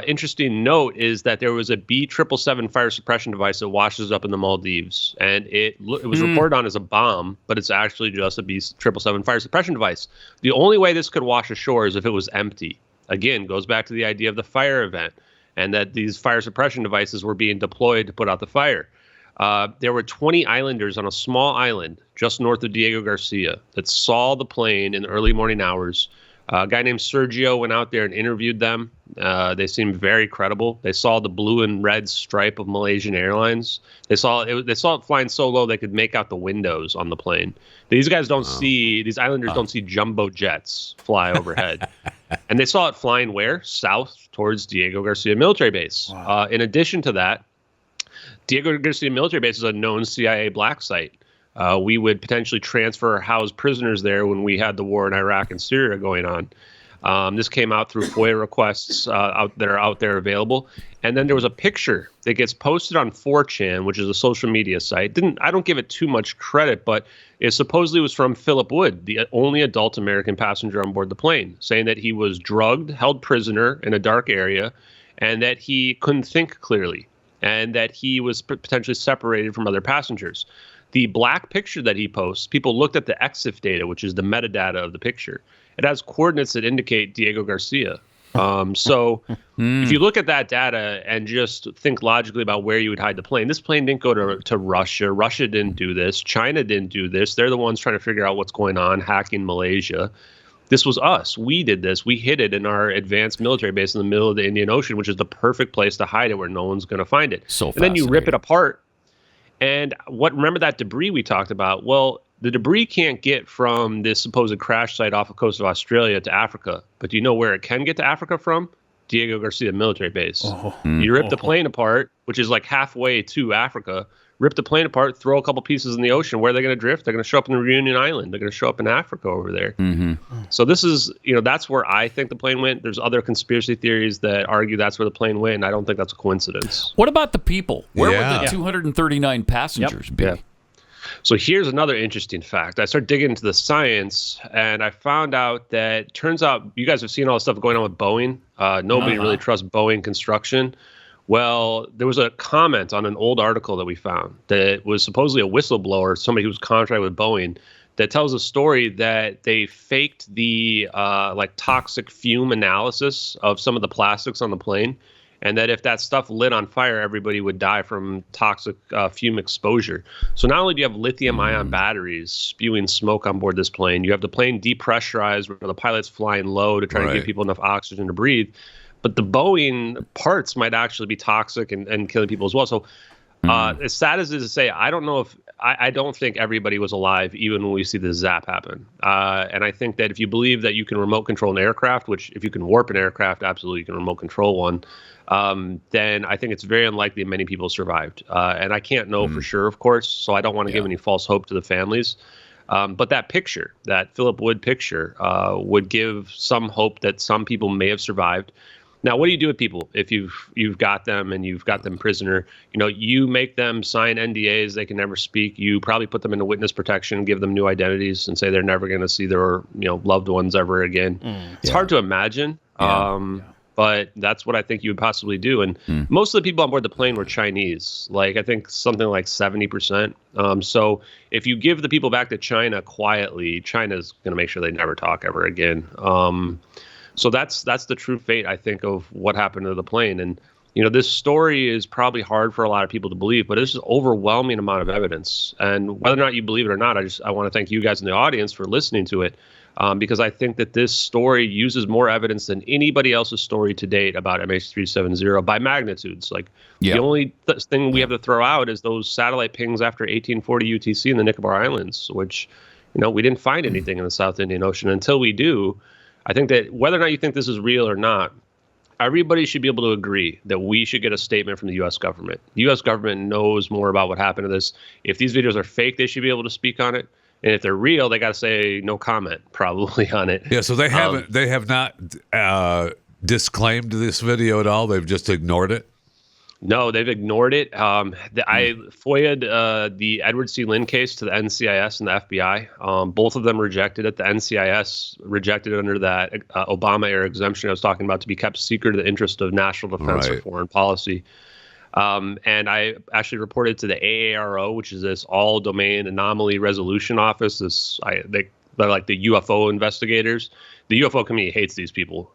interesting note is that there was a B777 fire suppression device that washes up in the Maldives. And it was reported on as a bomb, but it's actually just a B777 fire suppression device. The only way this could wash ashore is if it was empty. Again, goes back to the idea of the fire event and that these fire suppression devices were being deployed to put out the fire. There were 20 islanders on a small island just north of Diego Garcia that saw the plane in the early morning hours. A guy named Sergio went out there and interviewed them. They seemed very credible. They saw the blue and red stripe of Malaysian Airlines. They saw it flying so low they could make out the windows on the plane. These guys don't see, these islanders don't see jumbo jets fly overhead. And they saw it flying where? South towards Diego Garcia Military Base. Wow. In addition to that, Diego Garcia Military Base is a known CIA black site. We would potentially transfer or house prisoners there when we had the war in Iraq and Syria going on. This came out through FOIA requests out there available. And then there was a picture that gets posted on 4chan, which is a social media site. I don't give it too much credit, but it supposedly was from Philip Wood, the only adult American passenger on board the plane, saying that he was drugged, held prisoner in a dark area, and that he couldn't think clearly, and that he was potentially separated from other passengers. The black picture that he posts, people looked at the EXIF data, which is the metadata of the picture. It has coordinates that indicate Diego Garcia. So if you look at that data and just think logically about where you would hide the plane, this plane didn't go to Russia. Russia didn't do this. China didn't do this. They're the ones trying to figure out what's going on, hacking Malaysia. This was us. We did this. We hid it in our advanced military base in the middle of the Indian Ocean, which is the perfect place to hide it where no one's going to find it. So and then you rip it apart. And remember that debris we talked about? Well, the debris can't get from this supposed crash site off the coast of Australia to Africa. But do you know where it can get to Africa from? Diego Garcia Military Base. You rip the plane apart, which is like halfway to Africa, rip the plane apart, throw a couple pieces in the ocean. Where are they going to drift? They're going to show up in Reunion Island. They're going to show up in Africa over there. So this is, that's where I think the plane went. There's other conspiracy theories that argue that's where the plane went, and I don't think that's a coincidence. What about the people? Where would the 239 passengers be? Yeah. So here's another interesting fact. I started digging into the science, and I found out that turns out you guys have seen all the stuff going on with Boeing. Nobody really trusts Boeing construction. Well, there was a comment on an old article that we found that was supposedly a whistleblower, somebody who was contracted with Boeing, that tells a story that they faked the toxic fume analysis of some of the plastics on the plane, and that if that stuff lit on fire, everybody would die from toxic fume exposure. So not only do you have lithium-ion batteries spewing smoke on board this plane, you have the plane depressurized where the pilot's flying low to try to give people enough oxygen to breathe. But the Boeing parts might actually be toxic and killing people as well. So as sad as it is to say, I don't know if I don't think everybody was alive even when we see the zap happen. And I think that if you believe that you can remote control an aircraft, which if you can warp an aircraft, absolutely you can remote control one, then I think it's very unlikely many people survived. And I can't know for sure, of course, so I don't want to give any false hope to the families. But that picture, that Philip Wood picture, would give some hope that some people may have survived. Now, what do you do with people if you've got them and you've got them prisoner? You make them sign NDAs. They can never speak. You probably put them into witness protection, give them new identities, and say they're never going to see their loved ones ever again. It's hard to imagine, but that's what I think you would possibly do. And most of the people on board the plane were Chinese. I think something like 70%. So if you give the people back to China quietly, China's going to make sure they never talk ever again. So that's the true fate, I think, of what happened to the plane. And, this story is probably hard for a lot of people to believe, but it's an overwhelming amount of evidence. And whether or not you believe it or not, I want to thank you guys in the audience for listening to it, because I think that this story uses more evidence than anybody else's story to date about MH370 by magnitudes. The only thing we have to throw out is those satellite pings after 1840 UTC in the Nicobar Islands, which, we didn't find anything in the South Indian Ocean. Until we do, I think that whether or not you think this is real or not, everybody should be able to agree that we should get a statement from the U.S. government. The U.S. government knows more about what happened to this. If these videos are fake, they should be able to speak on it. And if they're real, they got to say no comment probably on it. Yeah, so they have not disclaimed this video at all. They've just ignored it. No, they've ignored it. I FOIA'd the Edward C. Lynn case to the NCIS and the FBI. Both of them rejected it. The NCIS rejected it under that Obama-era exemption I was talking about, to be kept secret in the interest of national defense or foreign policy. And I actually reported to the AARO, which is this all-domain anomaly resolution office. They're like the UFO investigators. The UFO community hates these people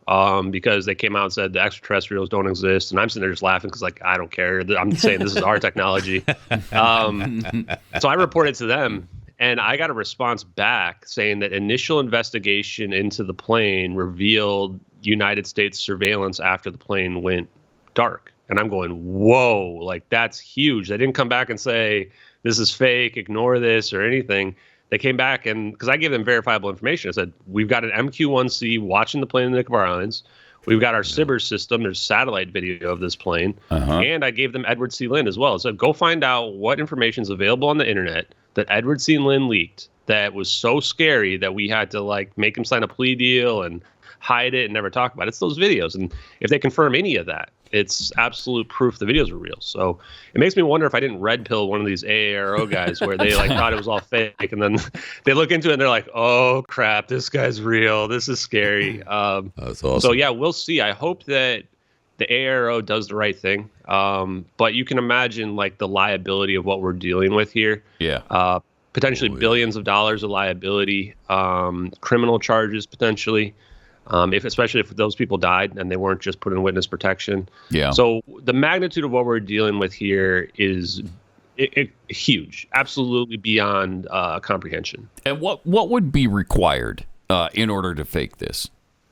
because they came out and said the extraterrestrials don't exist. And I'm sitting there just laughing because, I don't care. I'm saying this is our technology. So I reported to them, and I got a response back saying that initial investigation into the plane revealed United States surveillance after the plane went dark. And I'm going, whoa, like that's huge. They didn't come back and say, this is fake, ignore this or anything. They came back and, because I gave them verifiable information, I said, we've got an MQ-1C watching the plane in the Nicobar Islands. We've got our SBIRS system. There's satellite video of this plane. And I gave them Edward C. Lin as well. So go find out what information is available on the internet that Edward C. Lin leaked that was so scary that we had to like make him sign a plea deal and hide it and never talk about it. It's those videos. And if they confirm any of that, it's absolute proof the videos are real. So it makes me wonder if I didn't red pill one of these AARO guys where they like thought it was all fake, and then they look into it and they're like, "Oh crap, this guy's real. This is scary." That's awesome. So yeah, we'll see. I hope that the AARO does the right thing. But you can imagine like the liability of what we're dealing with here. Yeah. Potentially billions of dollars of liability, criminal charges potentially. Especially if those people died and they weren't just put in witness protection. Yeah. So the magnitude of what we're dealing with here is huge, absolutely beyond comprehension. And what would be required in order to fake this?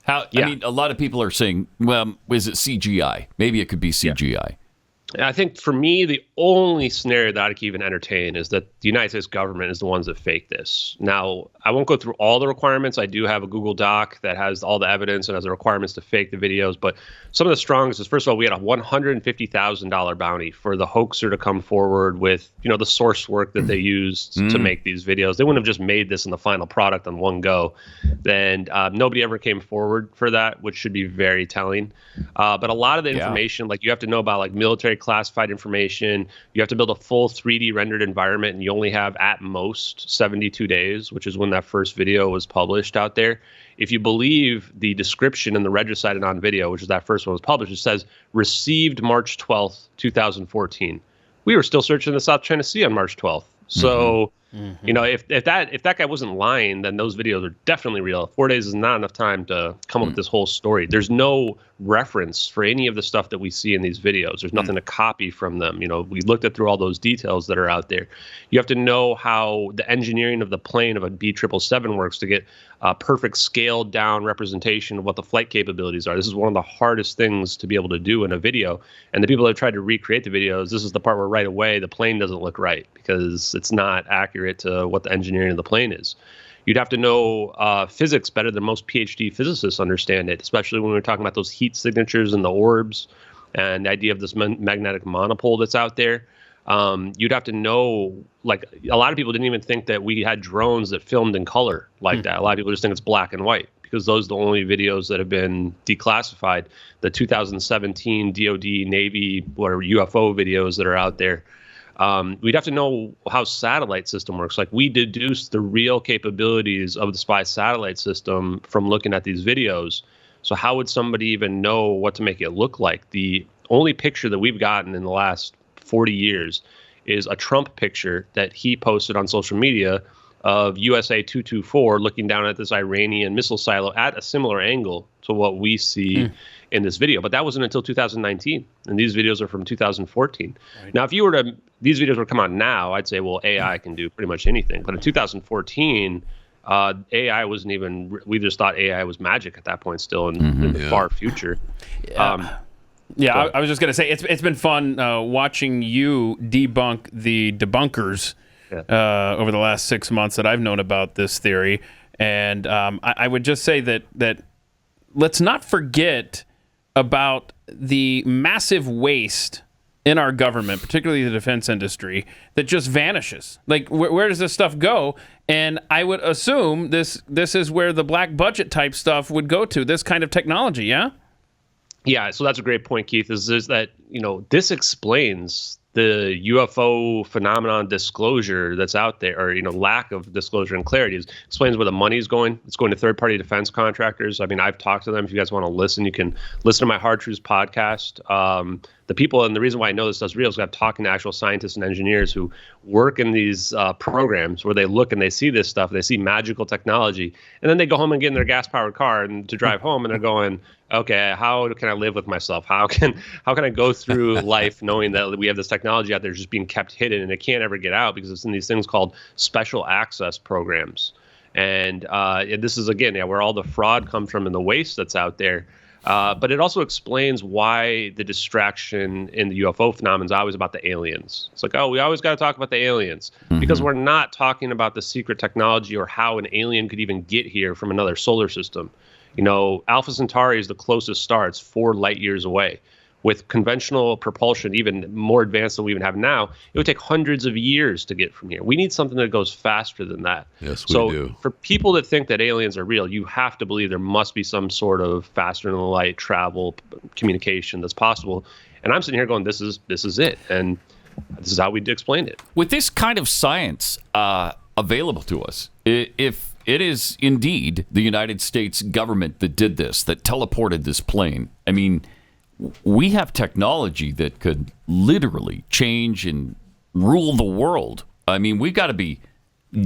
I mean, a lot of people are saying, well, is it CGI? Maybe it could be CGI. I think for me, the only scenario that I could even entertain is that the United States government is the ones that fake this. Now, I won't go through all the requirements. I do have a Google Doc that has all the evidence and has the requirements to fake the videos. But some of the strongest is, first of all, we had a $150,000 bounty for the hoaxer to come forward with, the source work that they used to make these videos. They wouldn't have just made this in the final product on one go. Then nobody ever came forward for that, which should be very telling. But a lot of the information, like you have to know about like military classified information. You have to build a full 3D rendered environment, and you only have at most 72 days, which is when that first video was published out there. If you believe the description in the Regicide on video, which is that first one was published, it says received March 12th, 2014. We were still searching the South China Sea on March 12th. So, if that guy wasn't lying, then those videos are definitely real. 4 days is not enough time to come up with this whole story. There's no reference for any of the stuff that we see in these videos. There's nothing to copy from them. We looked through all those details that are out there. You have to know how the engineering of the plane of a B777 works to get a perfect scaled down representation of what the flight capabilities are. This is one of the hardest things to be able to do in a video. And the people that have tried to recreate the videos, this is the part where right away the plane doesn't look right because it's not accurate to what the engineering of the plane is. You'd have to know physics better than most PhD physicists understand it, especially when we're talking about those heat signatures in the orbs and the idea of this magnetic monopole that's out there. You'd have to know, like, a lot of people didn't even think that we had drones that filmed in color like that. A lot of people just think it's black and white because those are the only videos that have been declassified. The 2017 DoD Navy UFO videos that are out there. We'd have to know how satellite system works. Like, we deduced the real capabilities of the spy satellite system from looking at these videos. So how would somebody even know what to make it look like? The only picture that we've gotten in the last 40 years is a Trump picture that he posted on social media of USA 224 looking down at this Iranian missile silo at a similar angle to what we see in this video. But that wasn't until 2019, and these videos are from 2014. Right. Now, if these videos were to come out now, I'd say, well, AI can do pretty much anything. But in 2014, AI wasn't even, we just thought AI was magic at that point still in the far future. I was just going to say, it's been fun watching you debunk the debunkers over the last 6 months that I've known about this theory. And I would just say that let's not forget about the massive waste in our government, particularly the defense industry, that just vanishes. Like, where does this stuff go? And I would assume this is where the black budget type stuff would go to, this kind of technology, yeah? Yeah, so that's a great point, Keith, is that, this explains the UFO phenomenon disclosure that's out there, or, lack of disclosure and clarity. It explains where the money's going. It's going to third-party defense contractors. I mean, I've talked to them. If you guys want to listen, you can listen to my Hard Truths podcast. The people, and the reason why I know this stuff's real is I'm talking to actual scientists and engineers who work in these programs where they look and they see this stuff, they see magical technology, and then they go home and get in their gas-powered car and to drive home, and they're going, okay, how can I live with myself? How can I go through life knowing that we have this technology out there just being kept hidden and it can't ever get out because it's in these things called special access programs. And this is, again, where all the fraud comes from and the waste that's out there. But it also explains why the distraction in the UFO phenomenon is always about the aliens. It's like, oh, we always got to talk about the aliens because we're not talking about the secret technology or how an alien could even get here from another solar system. Alpha Centauri is the closest star. It's 4 light years away. With conventional propulsion, even more advanced than we even have now, it would take hundreds of years to get from here. We need something that goes faster than that. Yes, we do. For people that think that aliens are real, you have to believe there must be some sort of faster than light travel communication that's possible. And I'm sitting here going, this is it. And this is how we explained it. With this kind of science available to us, if it is indeed the United States government that did this, that teleported this plane, I mean, we have technology that could literally change and rule the world. I mean, we've got to be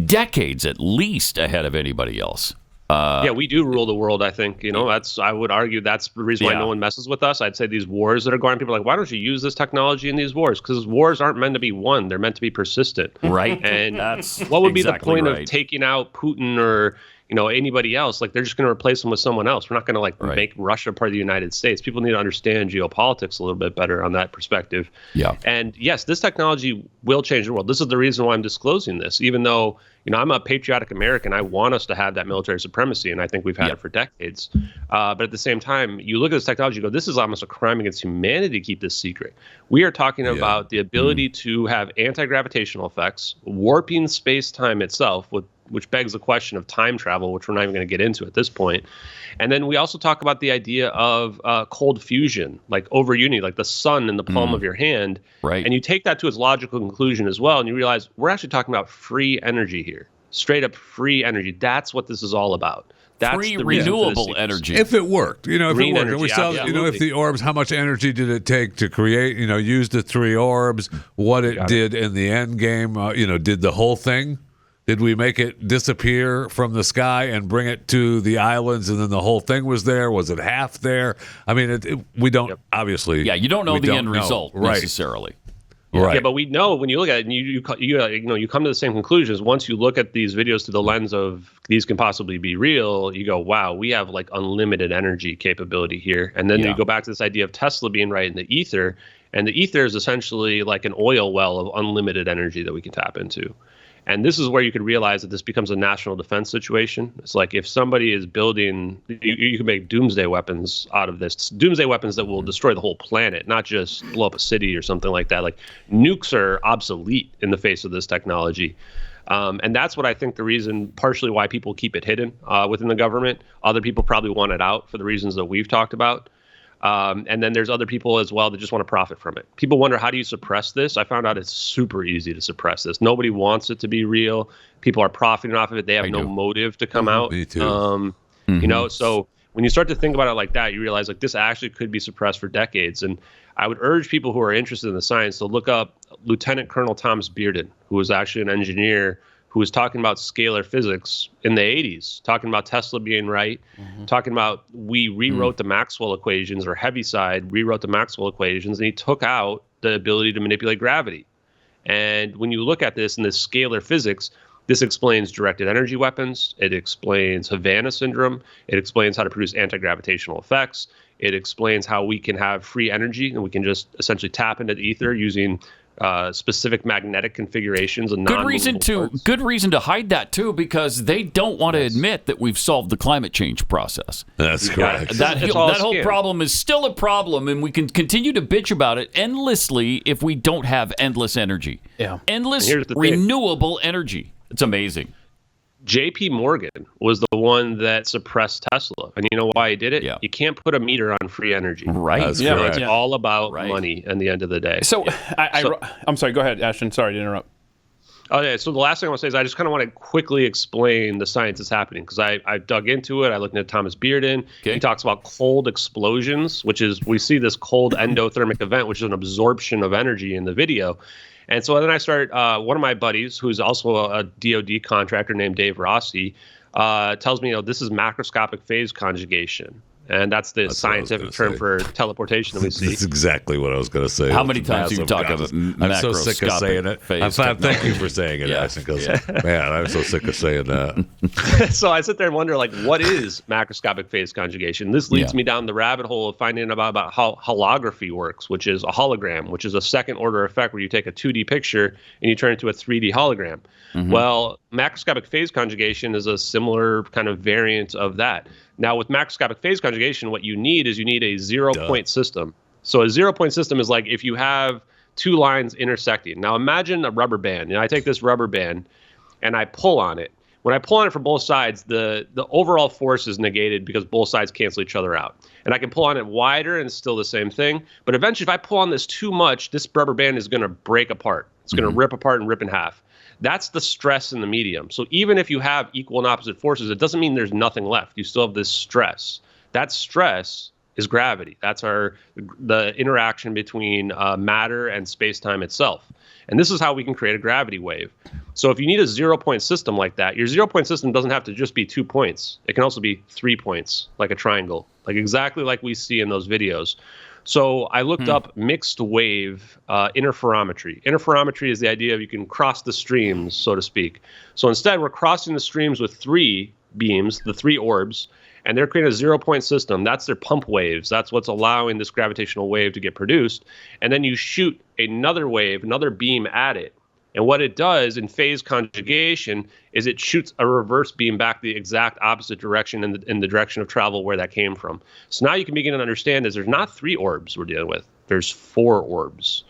decades at least ahead of anybody else. Yeah, we do rule the world, I think. I would argue that's the reason why no one messes with us. I'd say these wars that are going on, people are like, why don't you use this technology in these wars? Because wars aren't meant to be won. They're meant to be persistent. Right. And that's what would be the exactly point right. of taking out Putin or anybody else? Like, they're just going to replace them with someone else. We're not going to make Russia part of the United States. People need to understand geopolitics a little bit better on that perspective. Yeah. And yes, this technology will change the world. This is the reason why I'm disclosing this, even though I'm a patriotic American. I want us to have that military supremacy, and I think we've had it for decades. But at the same time, you look at this technology and go, this is almost a crime against humanity to keep this secret. We are talking about the ability to have anti-gravitational effects, warping space-time itself, which begs the question of time travel, which we're not even going to get into at this point. And then we also talk about the idea of cold fusion, like over unity, like the sun in the palm of your hand. Right. And you take that to its logical conclusion as well, and you realize we're actually talking about free energy here, straight up free energy. That's what this is all about. That's free the reason for this renewable sequence. energy. If it worked, if Green it worked, energy, and we saw, absolutely. if the orbs, how much energy did it take to create, use the 3 orbs, what it did in the end game, did the whole thing? Did we make it disappear from the sky and bring it to the islands, and then the whole thing was there? Was it half there? I mean, we don't obviously. Yeah, you don't know the end result right. necessarily. Right. Yeah, but we know when you look at it, and you come to the same conclusions. Once you look at these videos through the lens of these can possibly be real, you go, wow, we have like unlimited energy capability here. And then you go back to this idea of Tesla being right in the ether, and the ether is essentially like an oil well of unlimited energy that we can tap into. And this is where you could realize that this becomes a national defense situation. It's like if somebody is building, you can make doomsday weapons out of this. Doomsday weapons that will destroy the whole planet, not just blow up a city or something like that. Like nukes are obsolete in the face of this technology. And that's what I think the reason, partially why people keep it hidden within the government. Other people probably want it out for the reasons that we've talked about. And then there's other people as well that just want to profit from it. People wonder, how do you suppress this? I found out it's super easy to suppress this. Nobody wants it to be real. People are profiting off of it. They have no motive to come out. Me too. So when you start to think about it like that, you realize like this actually could be suppressed for decades. And I would urge people who are interested in the science to look up Lieutenant Colonel Thomas Bearden, who was actually an engineer who was talking about scalar physics in the 80s, talking about Tesla being right, talking about we rewrote the Maxwell equations, or Heaviside rewrote the Maxwell equations, and he took out the ability to manipulate gravity. And when you look at this in this scalar physics, this explains directed energy weapons. It explains Havana syndrome. It explains how to produce anti-gravitational effects. It explains how we can have free energy, and we can just essentially tap into the ether using specific magnetic configurations and good reason to hide that too, because they don't want to admit that we've solved the climate change process. That's correct. That whole problem is still a problem, and we can continue to bitch about it endlessly if we don't have endless energy. Endless renewable energy. It's amazing. J.P. Morgan was the one that suppressed Tesla. And you know why he did it? Yeah. You can't put a meter on free energy. Right. It's all about money at the end of the day. So, I'm sorry. Go ahead, Ashton. Sorry to interrupt. Oh, yeah. So the last thing I want to say is I just kind of want to quickly explain the science that's happening, because I dug into it. I looked at Thomas Bearden. Okay. He talks about cold explosions, which is we see this cold endothermic event, which is an absorption of energy in the video. And so then I started, one of my buddies, who's also a DoD contractor named Dave Rossi, tells me, this is macroscopic phase conjugation. And that's the scientific term for teleportation that we see. That's exactly what I was going to say. How many times have you talked about I'm so sick of saying it. Thank you for saying it, Ashton, because, man, I'm so sick of saying that. So I sit there and wonder, like, what is macroscopic phase conjugation? This leads me down the rabbit hole of finding about how holography works, which is a hologram, which is a second-order effect where you take a 2D picture and you turn it into a 3D hologram. Well, macroscopic phase conjugation is a similar kind of variant of that. Now, with macroscopic phase conjugation, what you need is a 0-point system. So a 0-point system is like if you have two lines intersecting. Now, imagine a rubber band. I take this rubber band and I pull on it. When I pull on it from both sides, the overall force is negated because both sides cancel each other out. And I can pull on it wider and it's still the same thing. But eventually, if I pull on this too much, this rubber band is going to break apart. It's going to rip apart and rip in half. That's the stress in the medium. So even if you have equal and opposite forces, it doesn't mean there's nothing left. You still have this stress. That stress is gravity. That's the interaction between matter and space-time itself. And this is how we can create a gravity wave. So if you need a 0-point system like that, your 0-point system doesn't have to just be 2 points. It can also be 3 points, like a triangle, like exactly like we see in those videos. So I looked up mixed wave interferometry. Interferometry is the idea of you can cross the streams, so to speak. So instead, we're crossing the streams with 3 beams, the 3 orbs, and they're creating a 0-point system. That's their pump waves. That's what's allowing this gravitational wave to get produced. And then you shoot another wave, another beam at it. And what it does in phase conjugation is it shoots a reverse beam back the exact opposite direction in the direction of travel where that came from. So now you can begin to understand is there's not 3 orbs we're dealing with. There's 4 orbs.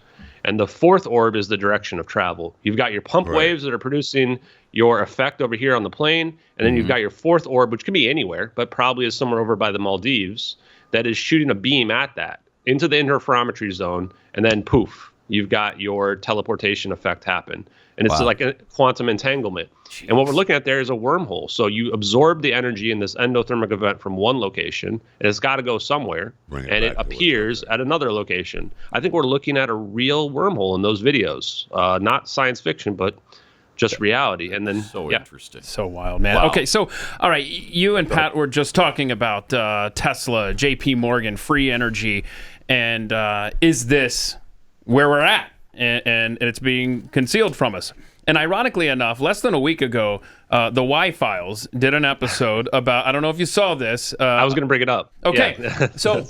And the 4th orb is the direction of travel. You've got your pump waves that are producing your effect over here on the plane. And then you've got your 4th orb, which could be anywhere, but probably is somewhere over by the Maldives, that is shooting a beam at that into the interferometry zone. And then poof, you've got your teleportation effect happen. And it's like a quantum entanglement. Jeez. And what we're looking at there is a wormhole. So you absorb the energy in this endothermic event from one location, and it's got to go somewhere, and it appears at another location. I think we're looking at a real wormhole in those videos. Not science fiction, but just reality. And then interesting. So wild, man. Okay, so all right, you and Pat were just talking about Tesla, JP Morgan, free energy, and is this where we're at, and it's being concealed from us. And ironically enough, less than a week ago, the Y-Files did an episode about, I don't know if you saw this. I was going to bring it up. Okay, so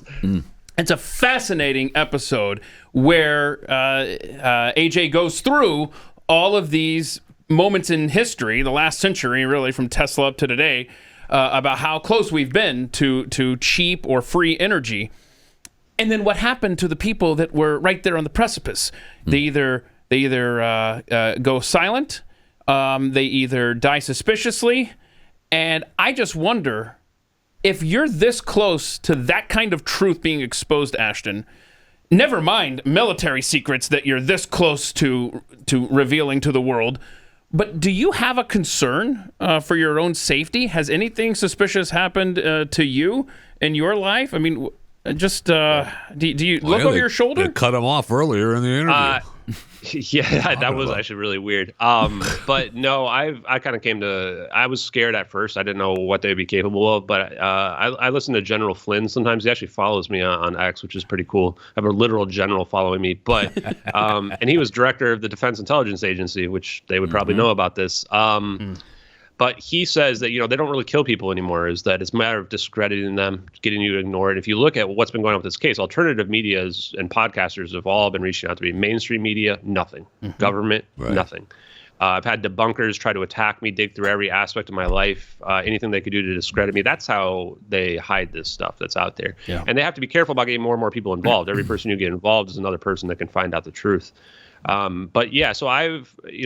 it's a fascinating episode where AJ goes through all of these moments in history, the last century, really, from Tesla up to today, about how close we've been to cheap or free energy. And then what happened to the people that were right there on the precipice? They either go silent, they either die suspiciously, and I just wonder if you're this close to that kind of truth being exposed, Ashton. Never mind military secrets that you're this close to revealing to the world. But do you have a concern for your own safety? Has anything suspicious happened to you in your life? I mean, just do you look over your shoulder? They cut him off earlier in the interview. Yeah, that was actually really weird. But no, I kind of I was scared at first. I didn't know what they'd be capable of, but I listen to General Flynn sometimes. He actually follows me on X, which is pretty cool. I have a literal general following me, but and he was director of the Defense Intelligence Agency, which they would probably know about this. But he says that, they don't really kill people anymore, is that it's a matter of discrediting them, getting you to ignore it. If you look at what's been going on with this case, alternative media and podcasters have all been reaching out to me. Mainstream media, nothing. Government, nothing. I've had debunkers try to attack me, dig through every aspect of my life, anything they could do to discredit me. That's how they hide this stuff that's out there. Yeah. And they have to be careful about getting more and more people involved. Every person you get involved is another person that can find out the truth. But yeah, so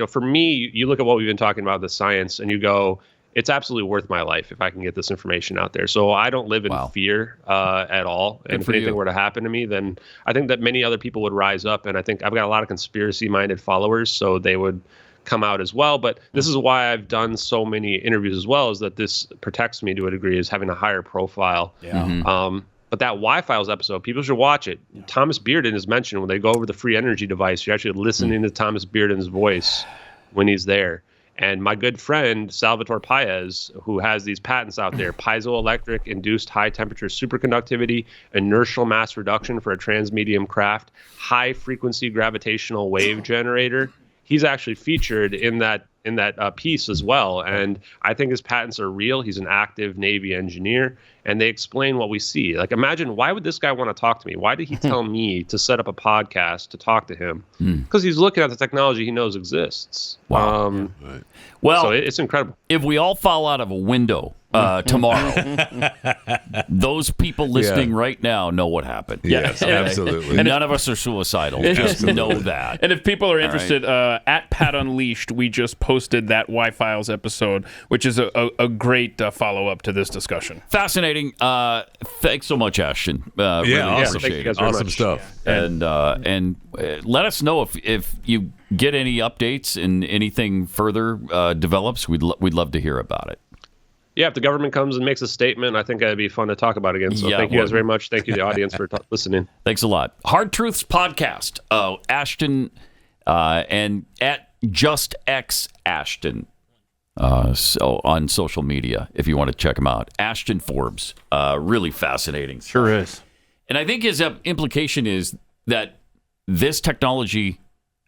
for me, you look at what we've been talking about, the science, and you go, it's absolutely worth my life if I can get this information out there. So I don't live in fear at all. And if anything were to happen to me, then I think that many other people would rise up. And I think I've got a lot of conspiracy-minded followers, so they would come out as well. But this is why I've done so many interviews as well, is that this protects me to a degree, is having a higher profile. Yeah. But that Y-Files episode, people should watch it. Thomas Bearden is mentioned when they go over the free energy device. You're actually listening to Thomas Bearden's voice when he's there. And my good friend, Salvatore Paez, who has these patents out there, piezoelectric induced high temperature superconductivity, inertial mass reduction for a transmedium craft, high frequency gravitational wave generator. He's actually featured in that piece as well. And I think his patents are real. He's an active Navy engineer, and they explain what we see. Like, imagine, why would this guy want to talk to me? Why did he tell me to set up a podcast to talk to him? Because he's looking at the technology he knows exists. Wow. Well, so it's incredible. If we all fall out of a window tomorrow, those people listening right now know what happened. Yes, absolutely. And none of us are suicidal. Just know that. And if people are interested, at Pat Unleashed, we just posted that Y-Files episode, which is a great follow-up to this discussion. Fascinating. Thanks so much, Ashton. Really awesome. appreciate it. Thank you guys very Awesome much. stuff. And let us know if you get any updates and anything further develops. We'd love to hear about it. Yeah, if the government comes and makes a statement, I think it'd be fun to talk about again. So thank you guys very much. Thank you, the audience, for listening. Thanks a lot. Hard Truths Podcast. Ashton and at JustX Ashton. So on social media, if you want to check him out. Ashton Forbes. Really fascinating. Sure is. And I think his implication is that this technology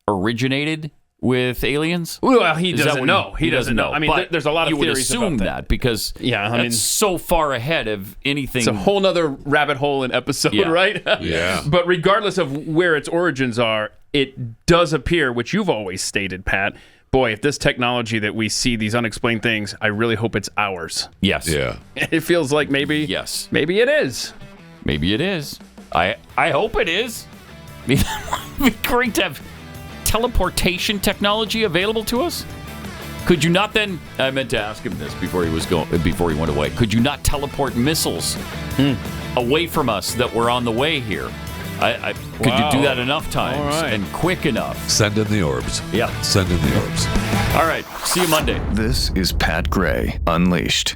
originated with aliens. Well, he doesn't know. He doesn't know. I mean, But there's a lot of you would theories assume about that because that's so far ahead of anything. It's a whole nother rabbit hole in episode, right? Yeah. But regardless of where its origins are, it does appear, which you've always stated, Pat, boy, if this technology that we see, these unexplained things, I really hope it's ours. Yes. Yeah. It feels like maybe it is. Maybe it is. I hope it is. I mean, it would be great to have teleportation technology available to us. Could you not then? I meant to ask him this before he went away. Could you not teleport missiles away from us that were on the way here? Could you do that enough times and quick enough? Send in the orbs. Yeah. Send in the orbs. All right. See you Monday. This is Pat Gray Unleashed.